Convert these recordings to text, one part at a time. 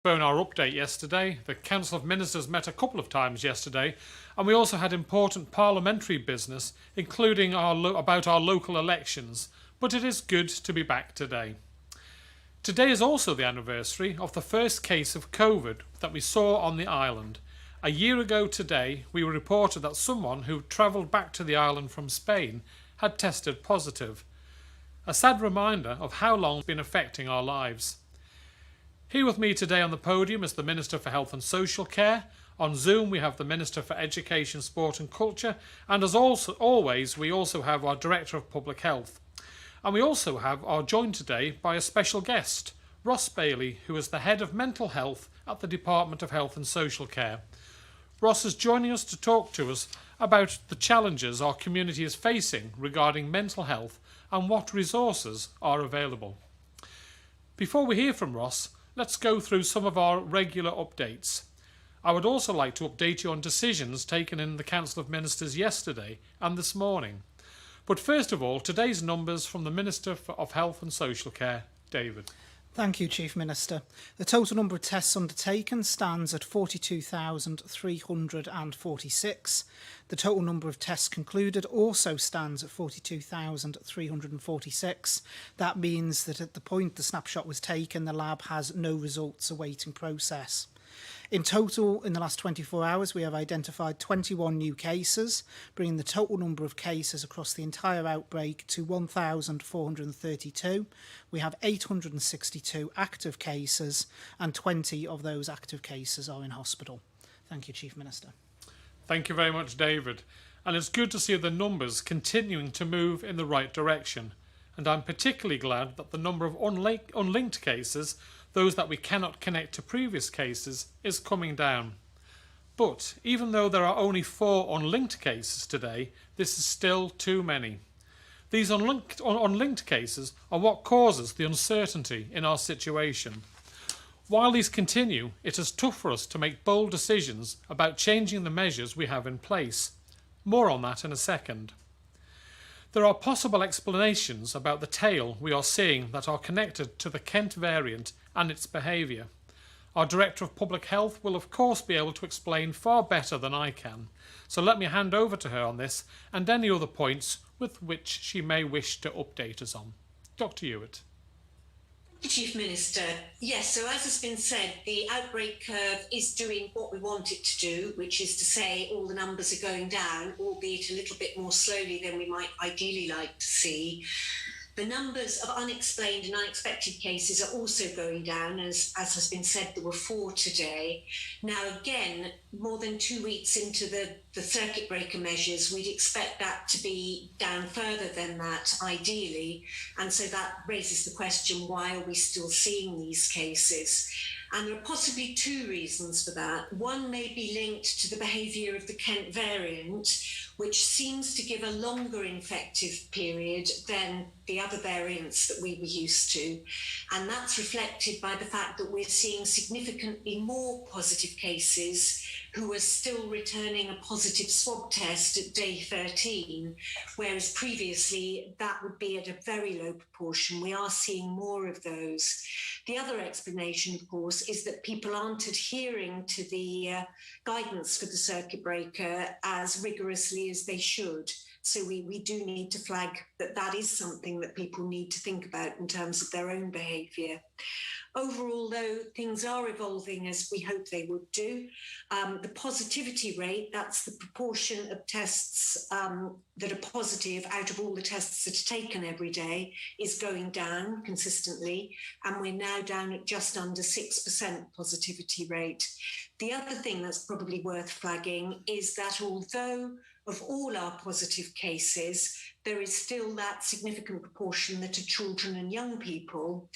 On our update yesterday, the Council of Ministers met a couple of times yesterday, and we also had important parliamentary business, including about our local elections, but it is good to be back today. Today is also the anniversary of the first case of COVID that we saw on the island. A year ago today, we reported that someone who travelled back to the island from Spain had tested positive. A sad reminder of how long it's been affecting our lives. Here with me today on the podium is the Minister for Health and Social Care. On Zoom we have the Minister for Education, Sport and Culture, and as always we also have our Director of Public Health. And we also are joined today by a special guest, Ross Bailey, who is the Head of Mental Health at the Department of Health and Social Care. Ross is joining us to talk to us about the challenges our community is facing regarding mental health and what resources are available. Before we hear from Ross, let's go through some of our regular updates. I would also like to update you on decisions taken in the Council of Ministers yesterday and this morning. But first of all, today's numbers from the Minister of Health and Social Care, David. Thank you, Chief Minister. The total number of tests undertaken stands at 42,346. The total number of tests concluded also stands at 42,346. That means that at the point the snapshot was taken, the lab has no results awaiting process. In total, in the last 24 hours, we have identified 21 new cases, bringing the total number of cases across the entire outbreak to 1,432. We have 862 active cases, and 20 of those active cases are in hospital. Thank you, Chief Minister. Thank you very much, David. And it's good to see the numbers continuing to move in the right direction. And I'm particularly glad that the number of unlinked cases, those that we cannot connect to previous cases, is coming down. But even though there are only 4 unlinked cases today, this is still too many. These unlinked cases are what causes the uncertainty in our situation. While these continue, it is tough for us to make bold decisions about changing the measures we have in place. More on that in a second. There are possible explanations about the tail we are seeing that are connected to the Kent variant and its behaviour. Our Director of Public Health will of course be able to explain far better than I can, so let me hand over to her on this and any other points with which she may wish to update us on. Dr. Hewitt. Chief Minister, yes, so as has been said, the outbreak curve is doing what we want it to do, which is to say all the numbers are going down, albeit a little bit more slowly than we might ideally like to see. The numbers of unexplained and unexpected cases are also going down, as has been said, there were 4 today. Now, again, more than 2 weeks into the circuit breaker measures, we'd expect that to be down further than that, ideally. And so that raises the question, why are we still seeing these cases? And there are possibly 2 reasons for that. One may be linked to the behaviour of the Kent variant, which seems to give a longer infective period than the other variants that we were used to. And that's reflected by the fact that we're seeing significantly more positive cases who are still returning a positive swab test at day 13, whereas previously that would be at a very low proportion. We are seeing more of those. The other explanation, of course, is that people aren't adhering to the guidance for the circuit breaker as rigorously as they should. So we do need to flag that that is something that people need to think about in terms of their own behaviour. Overall, though, things are evolving as we hope they would do. The positivity rate, that's the proportion of tests that are positive out of all the tests that are taken every day, is going down consistently. And we're now down at just under 6% positivity rate. The other thing that's probably worth flagging is that although of all our positive cases, there is still that significant proportion that are children and young people.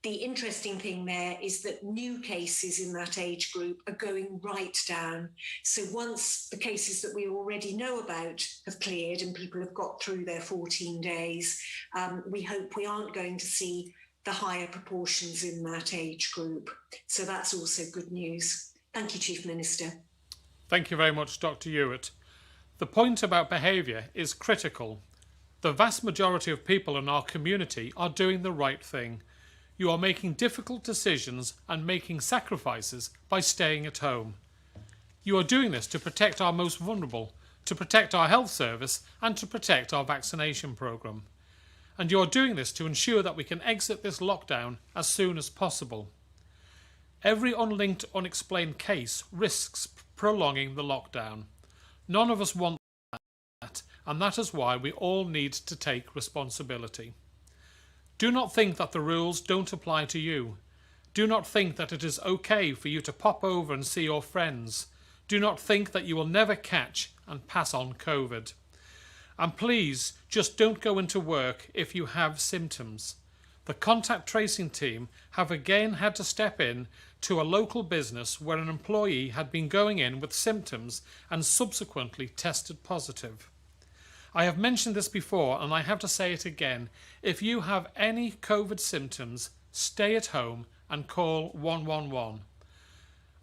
The interesting thing there is that new cases in that age group are going right down. So once the cases that we already know about have cleared and people have got through their 14 days, we hope we aren't going to see the higher proportions in that age group. So that's also good news. Thank you, Chief Minister. Thank you very much, Dr. Hewitt. The point about behaviour is critical. The vast majority of people in our community are doing the right thing. You are making difficult decisions and making sacrifices by staying at home. You are doing this to protect our most vulnerable, to protect our health service and to protect our vaccination programme. And you are doing this to ensure that we can exit this lockdown as soon as possible. Every unlinked, unexplained case risks prolonging the lockdown. None of us want that, and that is why we all need to take responsibility. Do not think that the rules don't apply to you. Do not think that it is okay for you to pop over and see your friends. Do not think that you will never catch and pass on COVID. And please, just don't go into work if you have symptoms. The contact tracing team have again had to step in to a local business where an employee had been going in with symptoms and subsequently tested positive. I have mentioned this before and I have to say it again. If you have any COVID symptoms, stay at home and call 111.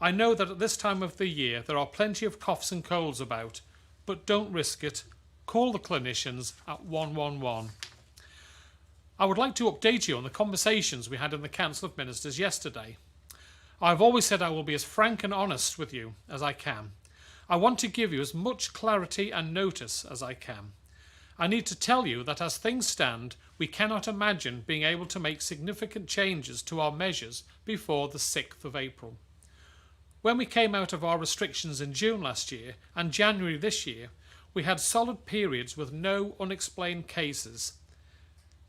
I know that at this time of the year there are plenty of coughs and colds about, but don't risk it. Call the clinicians at 111. I would like to update you on the conversations we had in the Council of Ministers yesterday. I've always said I will be as frank and honest with you as I can. I want to give you as much clarity and notice as I can. I need to tell you that as things stand, we cannot imagine being able to make significant changes to our measures before the 6th of April. When we came out of our restrictions in June last year and January this year, we had solid periods with no unexplained cases.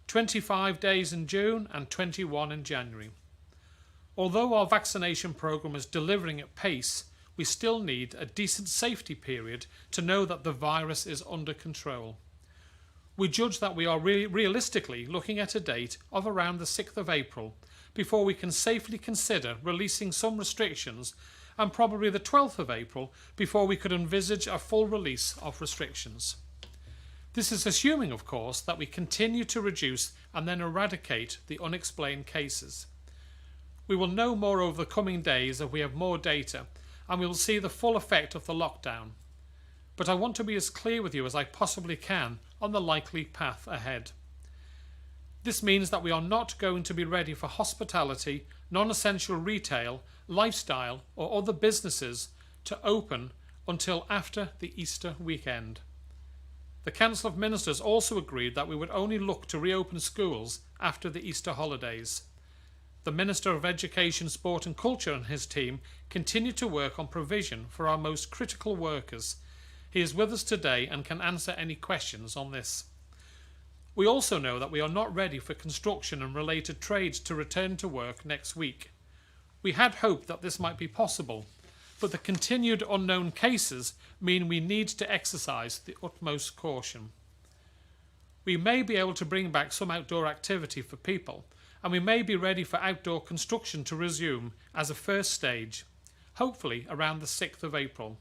25 days in June and 21 in January. Although our vaccination programme is delivering at pace, we still need a decent safety period to know that the virus is under control. We judge that we are realistically looking at a date of around the 6th of April before we can safely consider releasing some restrictions, and probably the 12th of April before we could envisage a full release of restrictions. This is assuming, of course, that we continue to reduce and then eradicate the unexplained cases. We will know more over the coming days as we have more data, and we will see the full effect of the lockdown. But I want to be as clear with you as I possibly can on the likely path ahead. This means that we are not going to be ready for hospitality, non-essential retail, lifestyle or other businesses to open until after the Easter weekend. The Council of Ministers also agreed that we would only look to reopen schools after the Easter holidays. The Minister of Education, Sport and Culture and his team continue to work on provision for our most critical workers. He is with us today and can answer any questions on this. We also know that we are not ready for construction and related trades to return to work next week. We had hoped that this might be possible, but the continued unknown cases mean we need to exercise the utmost caution. We may be able to bring back some outdoor activity for people, and we may be ready for outdoor construction to resume as a first stage, hopefully around the 6th of April.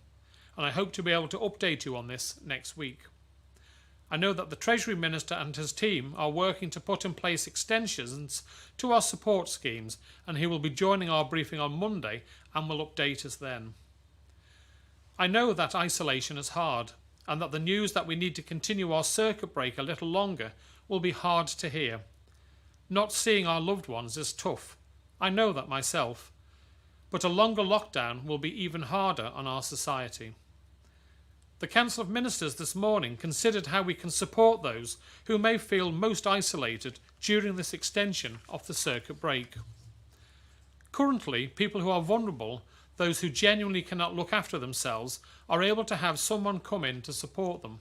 And I hope to be able to update you on this next week. I know that the Treasury Minister and his team are working to put in place extensions to our support schemes, and he will be joining our briefing on Monday and will update us then. I know that isolation is hard, and that the news that we need to continue our circuit break a little longer will be hard to hear. Not seeing our loved ones is tough. I know that myself. But a longer lockdown will be even harder on our society. The Council of Ministers this morning considered how we can support those who may feel most isolated during this extension of the circuit break. Currently, people who are vulnerable, those who genuinely cannot look after themselves, are able to have someone come in to support them.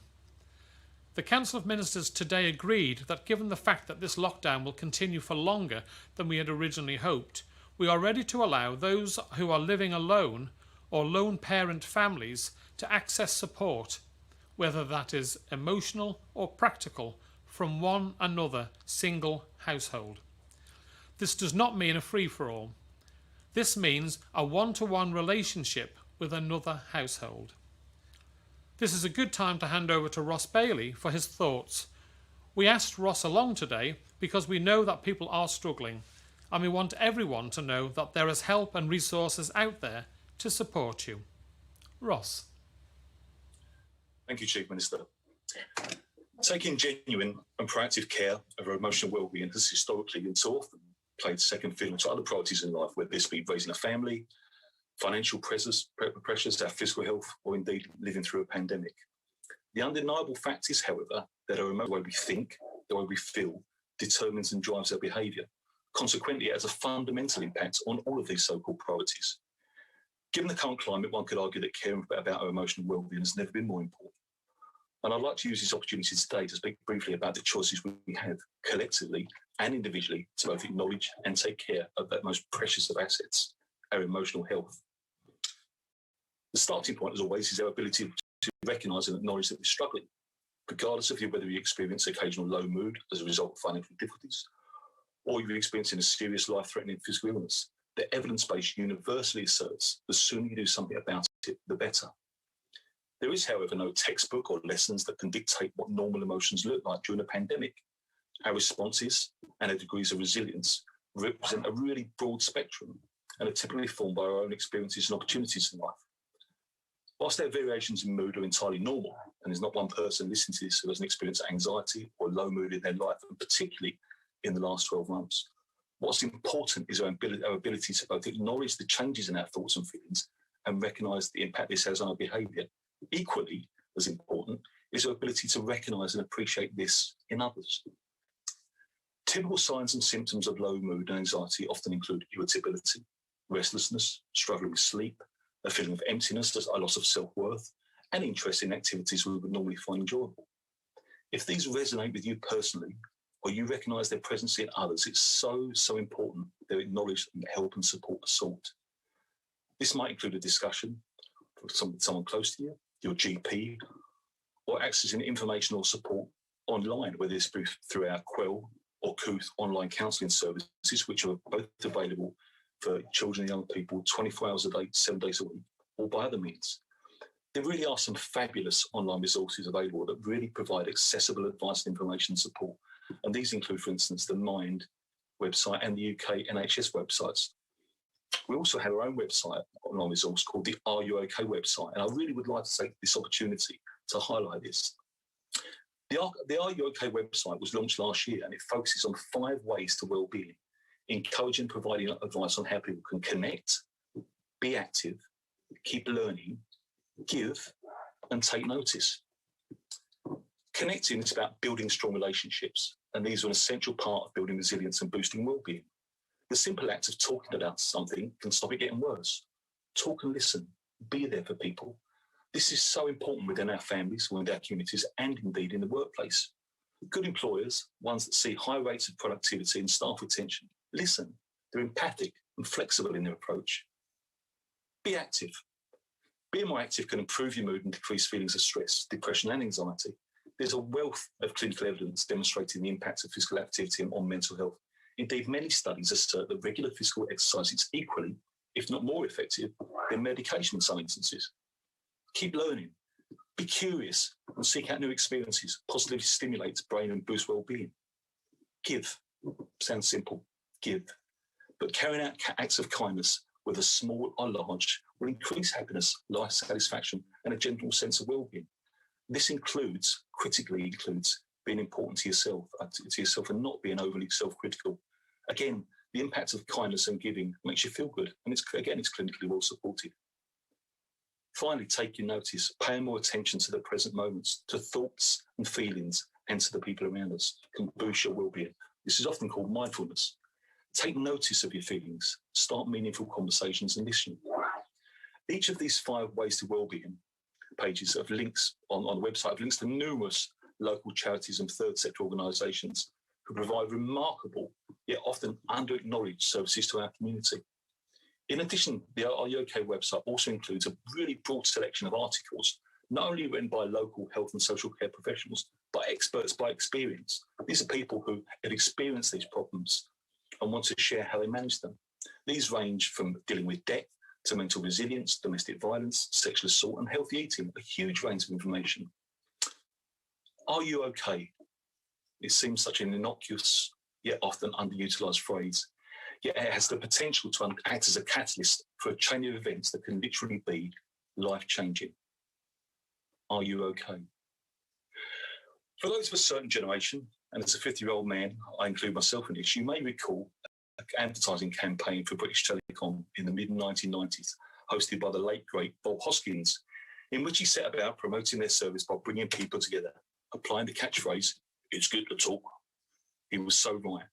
The Council of Ministers today agreed that given the fact that this lockdown will continue for longer than we had originally hoped, we are ready to allow those who are living alone or lone parent families to access support, whether that is emotional or practical, from one another single household. This does not mean a free-for-all. This means a one-to-one relationship with another household. This is a good time to hand over to Ross Bailey for his thoughts. We asked Ross along today because we know that people are struggling, and we want everyone to know that there is help and resources out there to support you. Ross. Thank you, Chief Minister. Taking genuine and proactive care of our emotional well-being has historically and so often played second fiddle to other priorities in life, whether this be raising a family, financial pressures, our physical health, or indeed living through a pandemic. The undeniable fact is, however, that the way we think, the way we feel, determines and drives our behaviour. Consequently, it has a fundamental impact on all of these so-called priorities. Given the current climate, one could argue that caring about our emotional well-being has never been more important. And I'd like to use this opportunity today to speak briefly about the choices we have collectively and individually to both acknowledge and take care of that most precious of assets, our emotional health. The starting point, as always, is our ability to recognise and acknowledge that we're struggling, regardless of whether we experience occasional low mood as a result of financial difficulties, or you're experiencing a serious life-threatening physical illness. The evidence base universally asserts the sooner you do something about it, the better. There is, however, no textbook or lessons that can dictate what normal emotions look like during a pandemic. Our responses and our degrees of resilience represent a really broad spectrum and are typically formed by our own experiences and opportunities in life. Whilst their variations in mood are entirely normal, and there's not one person listening to this who hasn't experienced anxiety or low mood in their life, and particularly in the last 12 months, what's important is our ability to both acknowledge the changes in our thoughts and feelings and recognise the impact this has on our behaviour. Equally as important is our ability to recognise and appreciate this in others. Typical signs and symptoms of low mood and anxiety often include irritability, restlessness, struggling with sleep, a feeling of emptiness, a loss of self-worth, and interest in activities we would normally find enjoyable. If these resonate with you personally, or you recognise their presence in others, it's so important they're acknowledged and help and support are sought. This might include a discussion with someone close to you, your GP, or accessing information or support online, whether it's through our Quell or Couth online counselling services, which are both available for children and young people 24 hours a day, 7 days a week, or by other means. There really are some fabulous online resources available that really provide accessible advice and information and support. And these include, for instance, the Mind website and the UK NHS websites. We also have our own website, online resource called the Are You OK website. And I really would like to take this opportunity to highlight this. The Are You OK website was launched last year, and it focuses on 5 ways to well-being, encouraging and providing advice on how people can connect, be active, keep learning, give, and take notice. Connecting is about building strong relationships, and these are an essential part of building resilience and boosting well-being. The simple act of talking about something can stop it getting worse. Talk and listen, be there for people. This is so important within our families, within our communities, and indeed in the workplace. Good employers, ones that see high rates of productivity and staff retention, listen. They're empathic and flexible in their approach. Be active. Being more active can improve your mood and decrease feelings of stress, depression, and anxiety. There's a wealth of clinical evidence demonstrating the impact of physical activity on mental health. Indeed, many studies assert that regular physical exercise is equally, if not more effective, than medication in some instances. Keep learning. Be curious and seek out new experiences. Positively stimulates brain and boosts well-being. Give. Sounds simple. Give. But carrying out acts of kindness, whether small or large, will increase happiness, life satisfaction, and a general sense of well-being. This critically includes being important to yourself and not being overly self-critical. Again, the impact of kindness and giving makes you feel good, and it's clinically well supported. Finally, taking notice, paying more attention to the present moments, to thoughts and feelings, and to the people around us can boost your well-being. This is often called mindfulness. Take notice of your feelings, start meaningful conversations, and listen. Each of these 5 ways to well-being pages of links on the website have links to numerous local charities and third sector organisations who provide remarkable, yet often under-acknowledged services to our community. In addition, the Are You OK website also includes a really broad selection of articles, not only written by local health and social care professionals, but experts by experience. These are people who have experienced these problems and want to share how they manage them. These range from dealing with debt to mental resilience, domestic violence, sexual assault, and healthy eating, a huge range of information. Are you okay? It seems such an innocuous, yet often underutilised phrase, yet it has the potential to act as a catalyst for a chain of events that can literally be life-changing. Are you okay? For those of a certain generation, and as a 50-year-old man, I include myself in this, you may recall advertising campaign for British Telecom in the mid-1990s, hosted by the late, great Bob Hoskins, in which he set about promoting their service by bringing people together, applying the catchphrase, "It's good to talk." He was so right.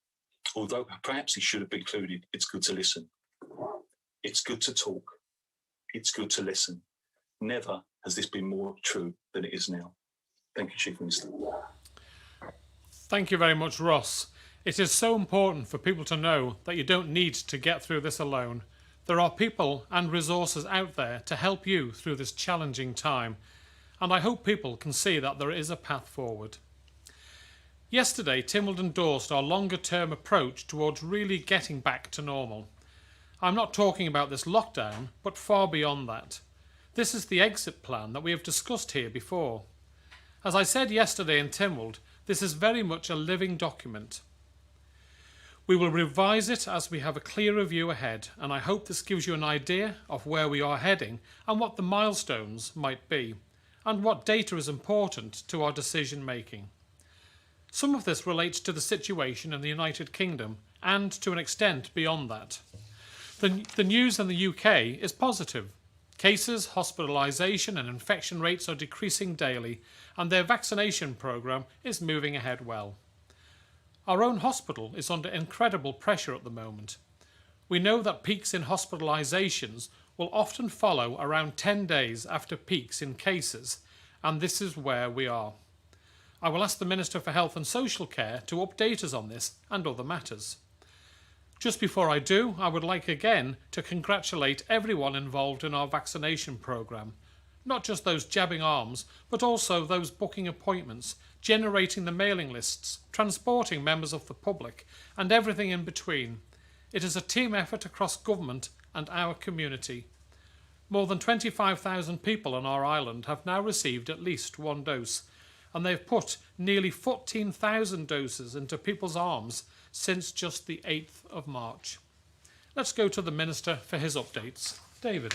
Although perhaps he should have included, "It's good to listen." It's good to talk. It's good to listen. Never has this been more true than it is now. Thank you, Chief Minister. Thank you very much, Ross. It is so important for people to know that you don't need to get through this alone. There are people and resources out there to help you through this challenging time, and I hope people can see that there is a path forward. Yesterday, Tynwald endorsed our longer-term approach towards really getting back to normal. I'm not talking about this lockdown, but far beyond that. This is the exit plan that we have discussed here before. As I said yesterday in Tynwald, this is very much a living document. We will revise it as we have a clearer view ahead, and I hope this gives you an idea of where we are heading and what the milestones might be, and what data is important to our decision making. Some of this relates to the situation in the United Kingdom and to an extent beyond that. The news in the UK is positive. Cases, hospitalisation and infection rates are decreasing daily, and their vaccination programme is moving ahead well. Our own hospital is under incredible pressure at the moment. We know that peaks in hospitalisations will often follow around 10 days after peaks in cases, and this is where we are. I will ask the Minister for Health and Social Care to update us on this and other matters. Just before I do, I would like again to congratulate everyone involved in our vaccination programme. Not just those jabbing arms, but also those booking appointments, generating the mailing lists, transporting members of the public, and everything in between. It is a team effort across government and our community. More than 25,000 people on our island have now received at least one dose, and they've put nearly 14,000 doses into people's arms since just the 8th of March. Let's go to the Minister for his updates. David.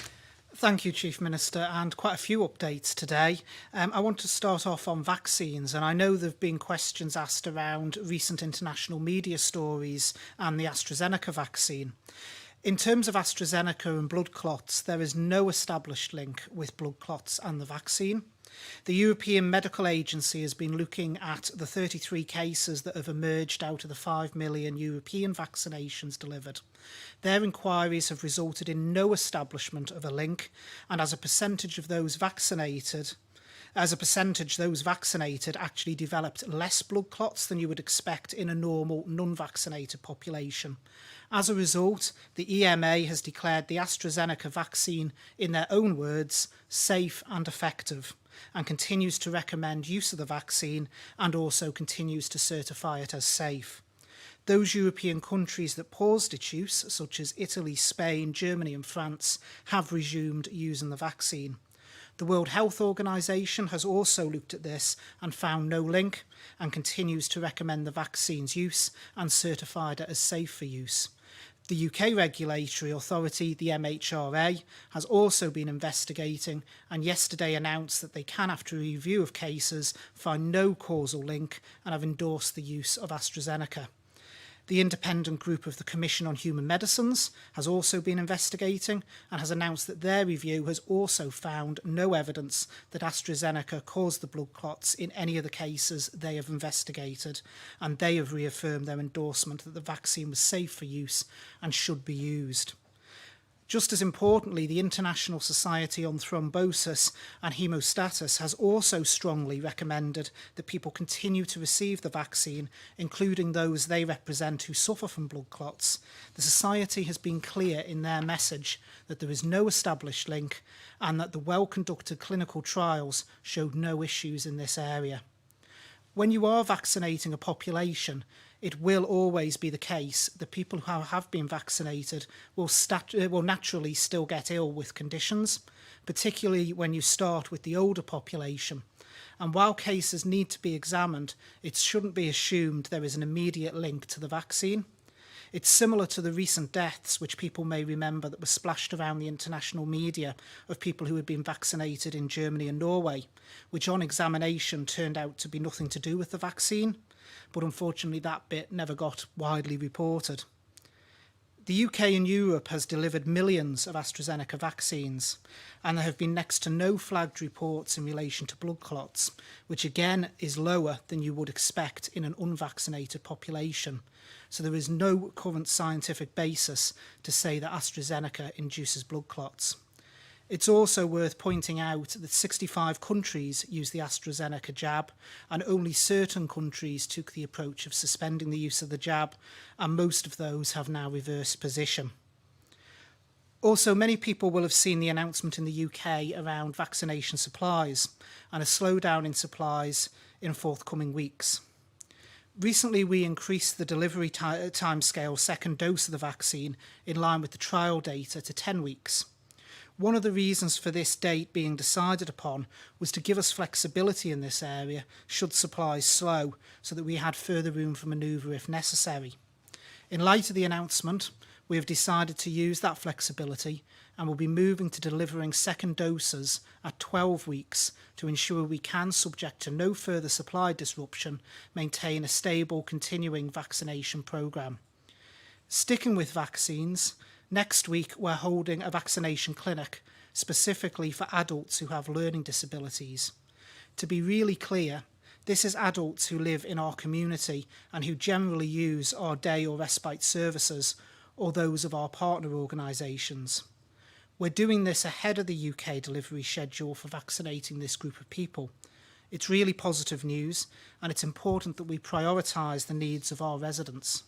Thank you, Chief Minister, and quite a few updates today. I want to start off on vaccines, and I know there have been questions asked around recent international media stories and the AstraZeneca vaccine. In terms of AstraZeneca and blood clots, there is no established link with blood clots and the vaccine. The European Medical Agency has been looking at the 33 cases that have emerged out of the 5 million European vaccinations delivered. Their inquiries have resulted in no establishment of a link, and as a percentage those vaccinated actually developed less blood clots than you would expect in a normal non-vaccinated population. As a result, the EMA has declared the AstraZeneca vaccine, in their own words, safe and effective, and continues to recommend use of the vaccine and also continues to certify it as safe. Those European countries that paused its use, such as Italy, Spain, Germany and France, have resumed using the vaccine. The World Health Organization has also looked at this and found no link and continues to recommend the vaccine's use and certified it as safe for use. The UK regulatory authority, the MHRA, has also been investigating and yesterday announced that they can, after a review of cases, find no causal link and have endorsed the use of AstraZeneca. The independent group of the Commission on Human Medicines has also been investigating and has announced that their review has also found no evidence that AstraZeneca caused the blood clots in any of the cases they have investigated, and they have reaffirmed their endorsement that the vaccine was safe for use and should be used. Just as importantly, the International Society on Thrombosis and Haemostasis has also strongly recommended that people continue to receive the vaccine, including those they represent who suffer from blood clots. The Society has been clear in their message that there is no established link and that the well-conducted clinical trials showed no issues in this area. When you are vaccinating a population, it will always be the case that people who have been vaccinated will naturally still get ill with conditions, particularly when you start with the older population. And while cases need to be examined, it shouldn't be assumed there is an immediate link to the vaccine. It's similar to the recent deaths, which people may remember, that were splashed around the international media of people who had been vaccinated in Germany and Norway, which on examination turned out to be nothing to do with the vaccine, but unfortunately that bit never got widely reported. The UK and Europe has delivered millions of AstraZeneca vaccines, and there have been next to no flagged reports in relation to blood clots, which again is lower than you would expect in an unvaccinated population. So there is no current scientific basis to say that AstraZeneca induces blood clots. It's also worth pointing out that 65 countries use the AstraZeneca jab, and only certain countries took the approach of suspending the use of the jab, and most of those have now reversed position. Also, many people will have seen the announcement in the UK around vaccination supplies and a slowdown in supplies in forthcoming weeks. Recently, we increased the delivery timescale second dose of the vaccine in line with the trial data to 10 weeks. One of the reasons for this date being decided upon was to give us flexibility in this area should supplies slow, so that we had further room for manoeuvre if necessary. In light of the announcement, we have decided to use that flexibility and will be moving to delivering second doses at 12 weeks to ensure we can, subject to no further supply disruption, maintain a stable continuing vaccination programme. Sticking with vaccines, next week we're holding a vaccination clinic specifically for adults who have learning disabilities. To be really clear, this is adults who live in our community and who generally use our day or respite services or those of our partner organisations. We're doing this ahead of the UK delivery schedule for vaccinating this group of people. It's really positive news, and it's important that we prioritise the needs of our residents.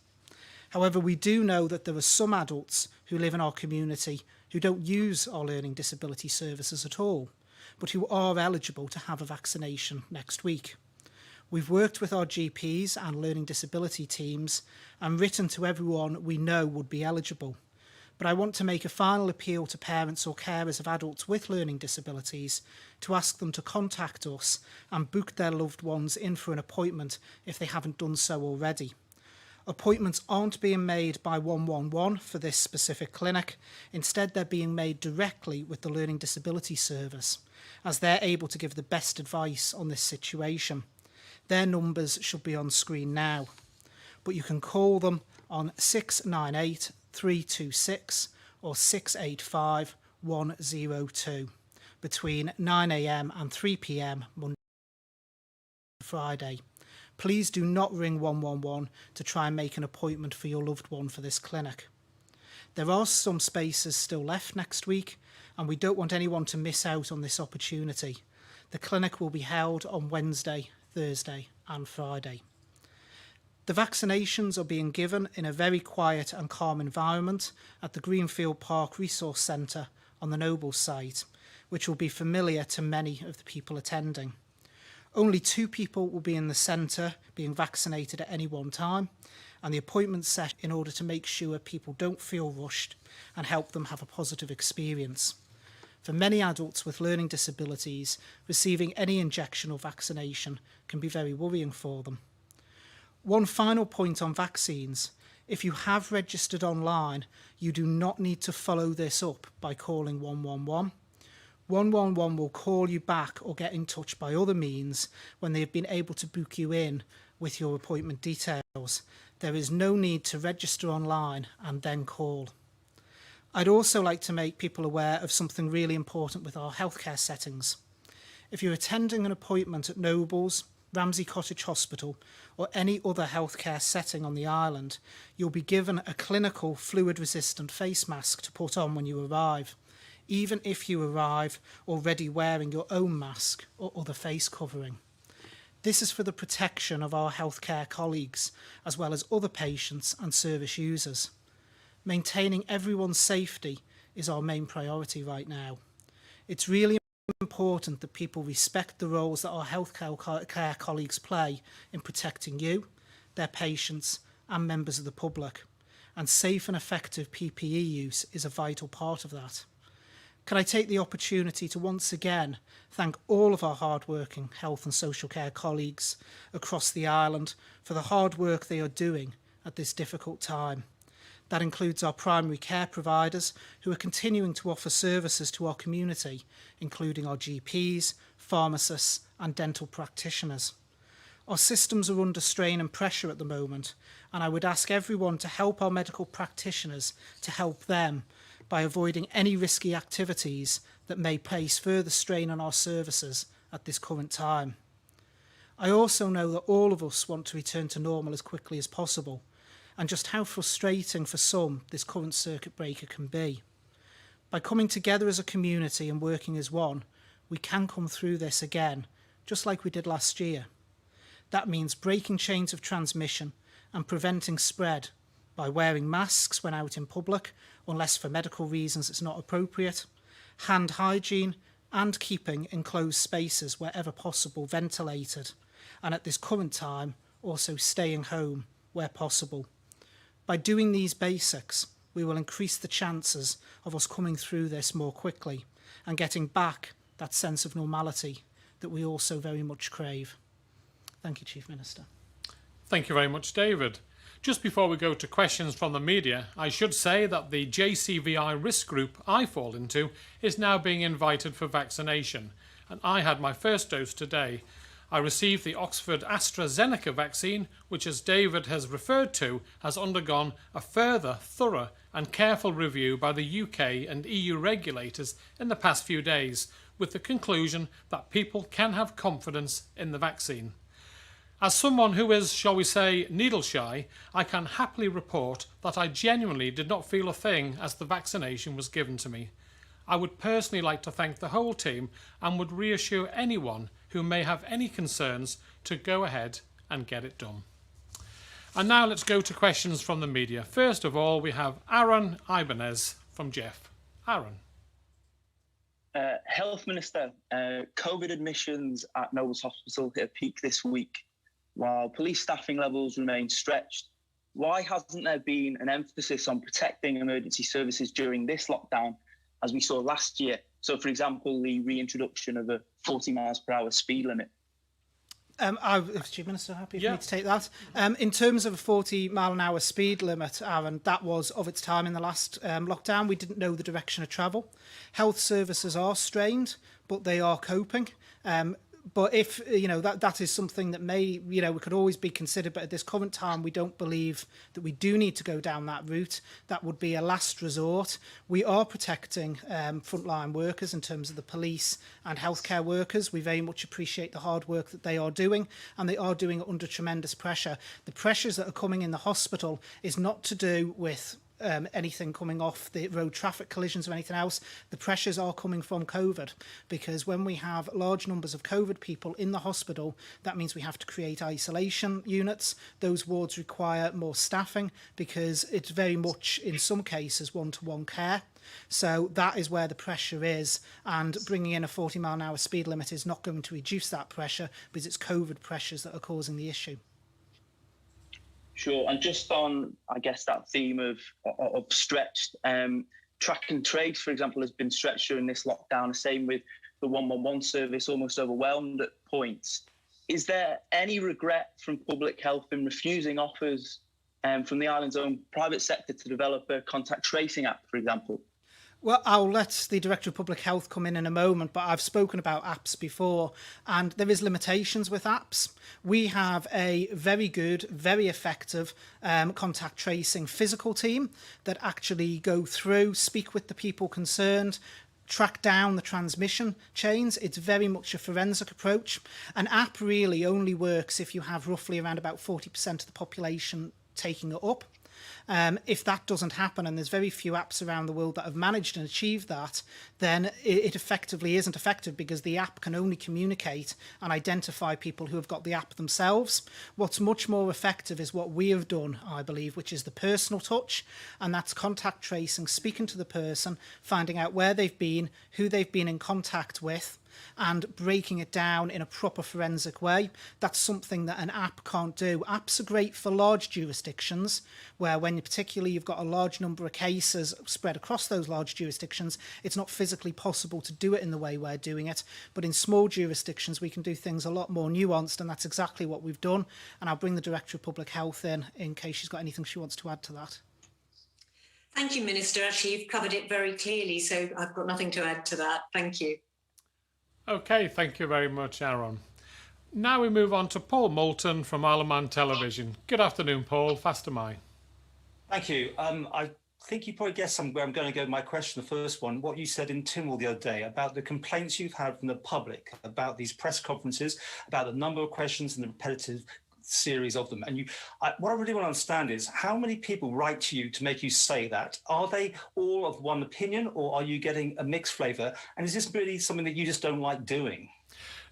However, we do know that there are some adults who live in our community who don't use our learning disability services at all, but who are eligible to have a vaccination next week. We've worked with our GPs and learning disability teams and written to everyone we know would be eligible. But I want to make a final appeal to parents or carers of adults with learning disabilities to ask them to contact us and book their loved ones in for an appointment if they haven't done so already. Appointments aren't being made by 111 for this specific clinic. Instead, they're being made directly with the Learning Disability Service, as they're able to give the best advice on this situation. Their numbers should be on screen now, but you can call them on 698 326 or 685 102 between 9 AM and 3 PM Monday to Friday. Please do not ring 111 to try and make an appointment for your loved one for this clinic. There are some spaces still left next week, and we don't want anyone to miss out on this opportunity. The clinic will be held on Wednesday, Thursday and Friday. The vaccinations are being given in a very quiet and calm environment at the Greenfield Park Resource Centre on the Nobles site, which will be familiar to many of the people attending. Only 2 people will be in the centre being vaccinated at any one time, and the appointment set in order to make sure people don't feel rushed and help them have a positive experience. For many adults with learning disabilities, receiving any injection or vaccination can be very worrying for them. One final point on vaccines. If you have registered online, you do not need to follow this up by calling 111. 111 will call you back or get in touch by other means when they have been able to book you in with your appointment details. There is no need to register online and then call. I'd also like to make people aware of something really important with our healthcare settings. If you're attending an appointment at Nobles, Ramsey Cottage Hospital or any other healthcare setting on the island, you'll be given a clinical fluid-resistant face mask to put on when you arrive, even if you arrive already wearing your own mask or other face covering. This is for the protection of our healthcare colleagues, as well as other patients and service users. Maintaining everyone's safety is our main priority right now. It's really important that people respect the roles that our healthcare colleagues play in protecting you, their patients and members of the public, and safe and effective PPE use is a vital part of that. Can I take the opportunity to once again thank all of our hard-working health and social care colleagues across the island for the hard work they are doing at this difficult time. That includes our primary care providers who are continuing to offer services to our community, including our GPs, pharmacists and dental practitioners. Our systems are under strain and pressure at the moment, and I would ask everyone to help our medical practitioners to help them by avoiding any risky activities that may place further strain on our services at this current time. I also know that all of us want to return to normal as quickly as possible, and just how frustrating for some this current circuit breaker can be. By coming together as a community and working as one, we can come through this again, just like we did last year. That means breaking chains of transmission and preventing spread by wearing masks when out in public, unless for medical reasons it's not appropriate, hand hygiene, and keeping enclosed spaces wherever possible ventilated, and at this current time also staying home where possible. By doing these basics, we will increase the chances of us coming through this more quickly and getting back that sense of normality that we all so very much crave. Thank you, Chief Minister. Thank you very much, David. Just before we go to questions from the media, I should say that the JCVI risk group I fall into is now being invited for vaccination, and I had my first dose today. I received the Oxford AstraZeneca vaccine, which, as David has referred to, has undergone a further thorough and careful review by the UK and EU regulators in the past few days, with the conclusion that people can have confidence in the vaccine. As someone who is, shall we say, needle shy, I can happily report that I genuinely did not feel a thing as the vaccination was given to me. I would personally like to thank the whole team and would reassure anyone who may have any concerns to go ahead and get it done. And now let's go to questions from the media. First of all, we have Aaron Ibanez from Jeff. Aaron. Health Minister, COVID admissions at Nobles Hospital hit a peak this week. While police staffing levels remain stretched, why hasn't there been an emphasis on protecting emergency services during this lockdown, as we saw last year? So, for example, the reintroduction of a 40 miles per hour speed limit. If Chief Minister happy for me to take that. In terms of a 40 mile an hour speed limit, Aaron, that was of its time in the last lockdown. We didn't know the direction of travel. Health services are strained, but they are coping. But if, that is something that may, we could always be considered. But at this current time, we don't believe that we do need to go down that route. That would be a last resort. We are protecting frontline workers in terms of the police and healthcare workers. We very much appreciate the hard work that they are doing, and they are doing it under tremendous pressure. The pressures that are coming in the hospital is not to do with anything coming off the road traffic collisions or anything else. The pressures are coming from COVID, because when we have large numbers of COVID people in the hospital, that means we have to create isolation units. Those wards require more staffing because it's very much, in some cases, one-to-one care. So that is where the pressure is, and bringing in a 40 mile an hour speed limit is not going to reduce that pressure, because it's COVID pressures that are causing the issue. Sure, and just on, I guess, that theme of stretched, track and trace, for example, has been stretched during this lockdown. The same with the 111 service, almost overwhelmed at points. Is there any regret from public health in refusing offers from the island's own private sector to develop a contact tracing app, for example? Well, I'll let the Director of Public Health come in a moment, but I've spoken about apps before, and there is limitations with apps. We have a very good, very effective contact tracing physical team that actually go through, speak with the people concerned, track down the transmission chains. It's very much a forensic approach. An app really only works if you have roughly around about 40% of the population taking it up. If that doesn't happen, and there's very few apps around the world that have managed and achieved that, then it effectively isn't effective, because the app can only communicate and identify people who have got the app themselves. What's much more effective is what we have done, I believe, which is the personal touch, and that's contact tracing, speaking to the person, finding out where they've been, who they've been in contact with, and breaking it down in a proper forensic way. That's something that an app can't do. Apps are great for large jurisdictions, where when particularly you've got a large number of cases spread across those large jurisdictions, it's not physically possible to do it in the way we're doing it. But in small jurisdictions, we can do things a lot more nuanced, and that's exactly what we've done. And I'll bring the Director of Public Health in case she's got anything she wants to add to that. Thank you, Minister. Actually, you've covered it very clearly, so I've got nothing to add to that. Thank you. Okay, thank you very much, Aaron. Now we move on to Paul Moulton from Isle of Man Television. Good afternoon, Paul. Fast am I. Thank you. I think you probably guessed where I'm going to go with my question, the first one, what you said in Tynwald the other day about the complaints you've had from the public about these press conferences, about the number of questions and the repetitive series of them. And what I really want to understand is how many people write to you to make you say that? Are they all of one opinion, or are you getting a mixed flavour? And is this really something that you just don't like doing?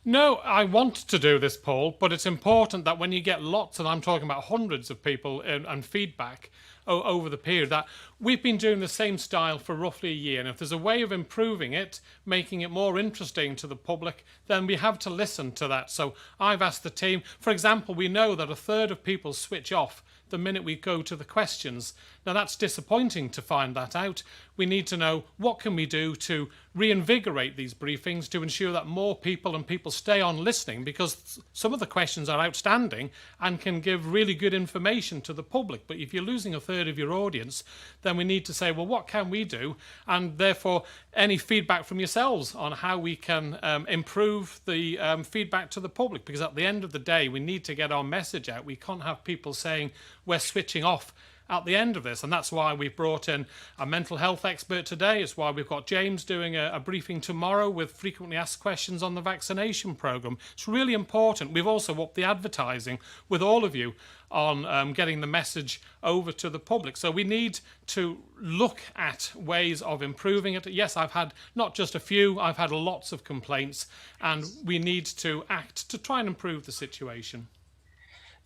No, I want to do this, Paul, but it's important that when you get lots, and I'm talking about hundreds of people and feedback over the period, that we've been doing the same style for roughly a year. And if there's a way of improving it, making it more interesting to the public, then we have to listen to that. So I've asked the team, for example, we know that a third of people switch off the minute we go to the questions. Now that's disappointing to find that out. We need to know what can we do to reinvigorate these briefings to ensure that more people stay on listening, because some of the questions are outstanding and can give really good information to the public. But if you're losing a third of your audience, then we need to say, well, what can we do? And therefore, any feedback from yourselves on how we can improve the feedback to the public, because at the end of the day, we need to get our message out. We can't have people saying we're switching off at the end of this, and that's why we've brought in a mental health expert today. It's why we've got James doing a briefing tomorrow with frequently asked questions on the vaccination programme. It's really important. We've also upped the advertising with all of you on getting the message over to the public. So we need to look at ways of improving it. Yes, I've had not just a few, I've had lots of complaints, and we need to act to try and improve the situation.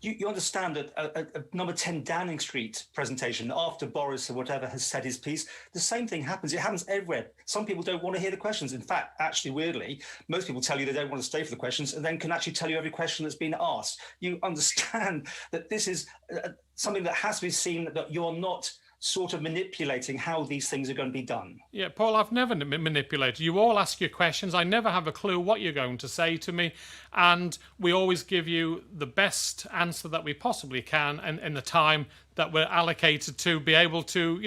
You understand that a number 10 Downing Street presentation after Boris or whatever has said his piece, the same thing happens. It happens everywhere. Some people don't want to hear the questions. In fact, actually, weirdly, most people tell you they don't want to stay for the questions and then can actually tell you every question that's been asked. You understand that this is something that has to be seen, that you're not sort of manipulating how these things are going to be done. Yeah, Paul, I've never manipulated. You all ask your questions. I never have a clue what you're going to say to me. And we always give you the best answer that we possibly can and in the time that we're allocated to be able to,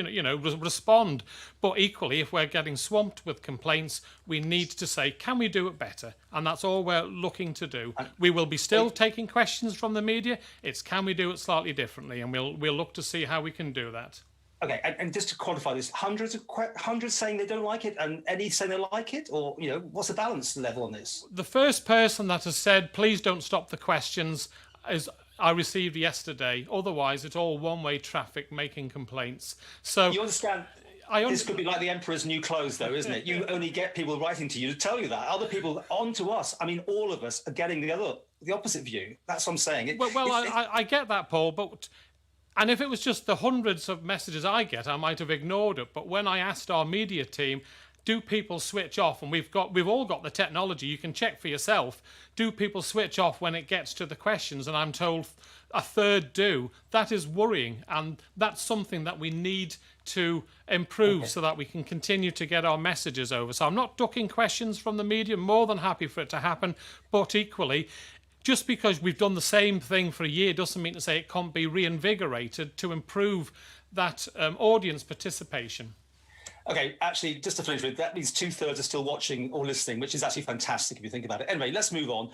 respond. But equally, if we're getting swamped with complaints, we need to say, can we do it better? And that's all we're looking to do. We will be still taking questions from the media. It's can we do it slightly differently? And we'll look to see how we can do that. Okay, and just to quantify this, hundreds saying they don't like it, and any saying they like it, or what's the balance level on this? The first person that has said, "Please don't stop the questions," is I received yesterday. Otherwise, it's all one-way traffic making complaints. So you understand. This could be like the emperor's new clothes, though, isn't it? You only get people writing to you to tell you that. Other people on to us. I mean, all of us are getting the opposite view. That's what I'm saying. I get that, Paul, but. And if it was just the hundreds of messages I get, I might have ignored it. But when I asked our media team, do people switch off? And we've all got the technology. You can check for yourself. Do people switch off when it gets to the questions? And I'm told a third do. That is worrying. And that's something that we need to improve so that we can continue to get our messages over. So I'm not ducking questions from the media. More than happy for it to happen. But equally, just because we've done the same thing for a year doesn't mean to say it can't be reinvigorated to improve that audience participation. Okay, actually, just to finish with, that means 2/3 are still watching or listening, which is actually fantastic if you think about it. Anyway, let's move on.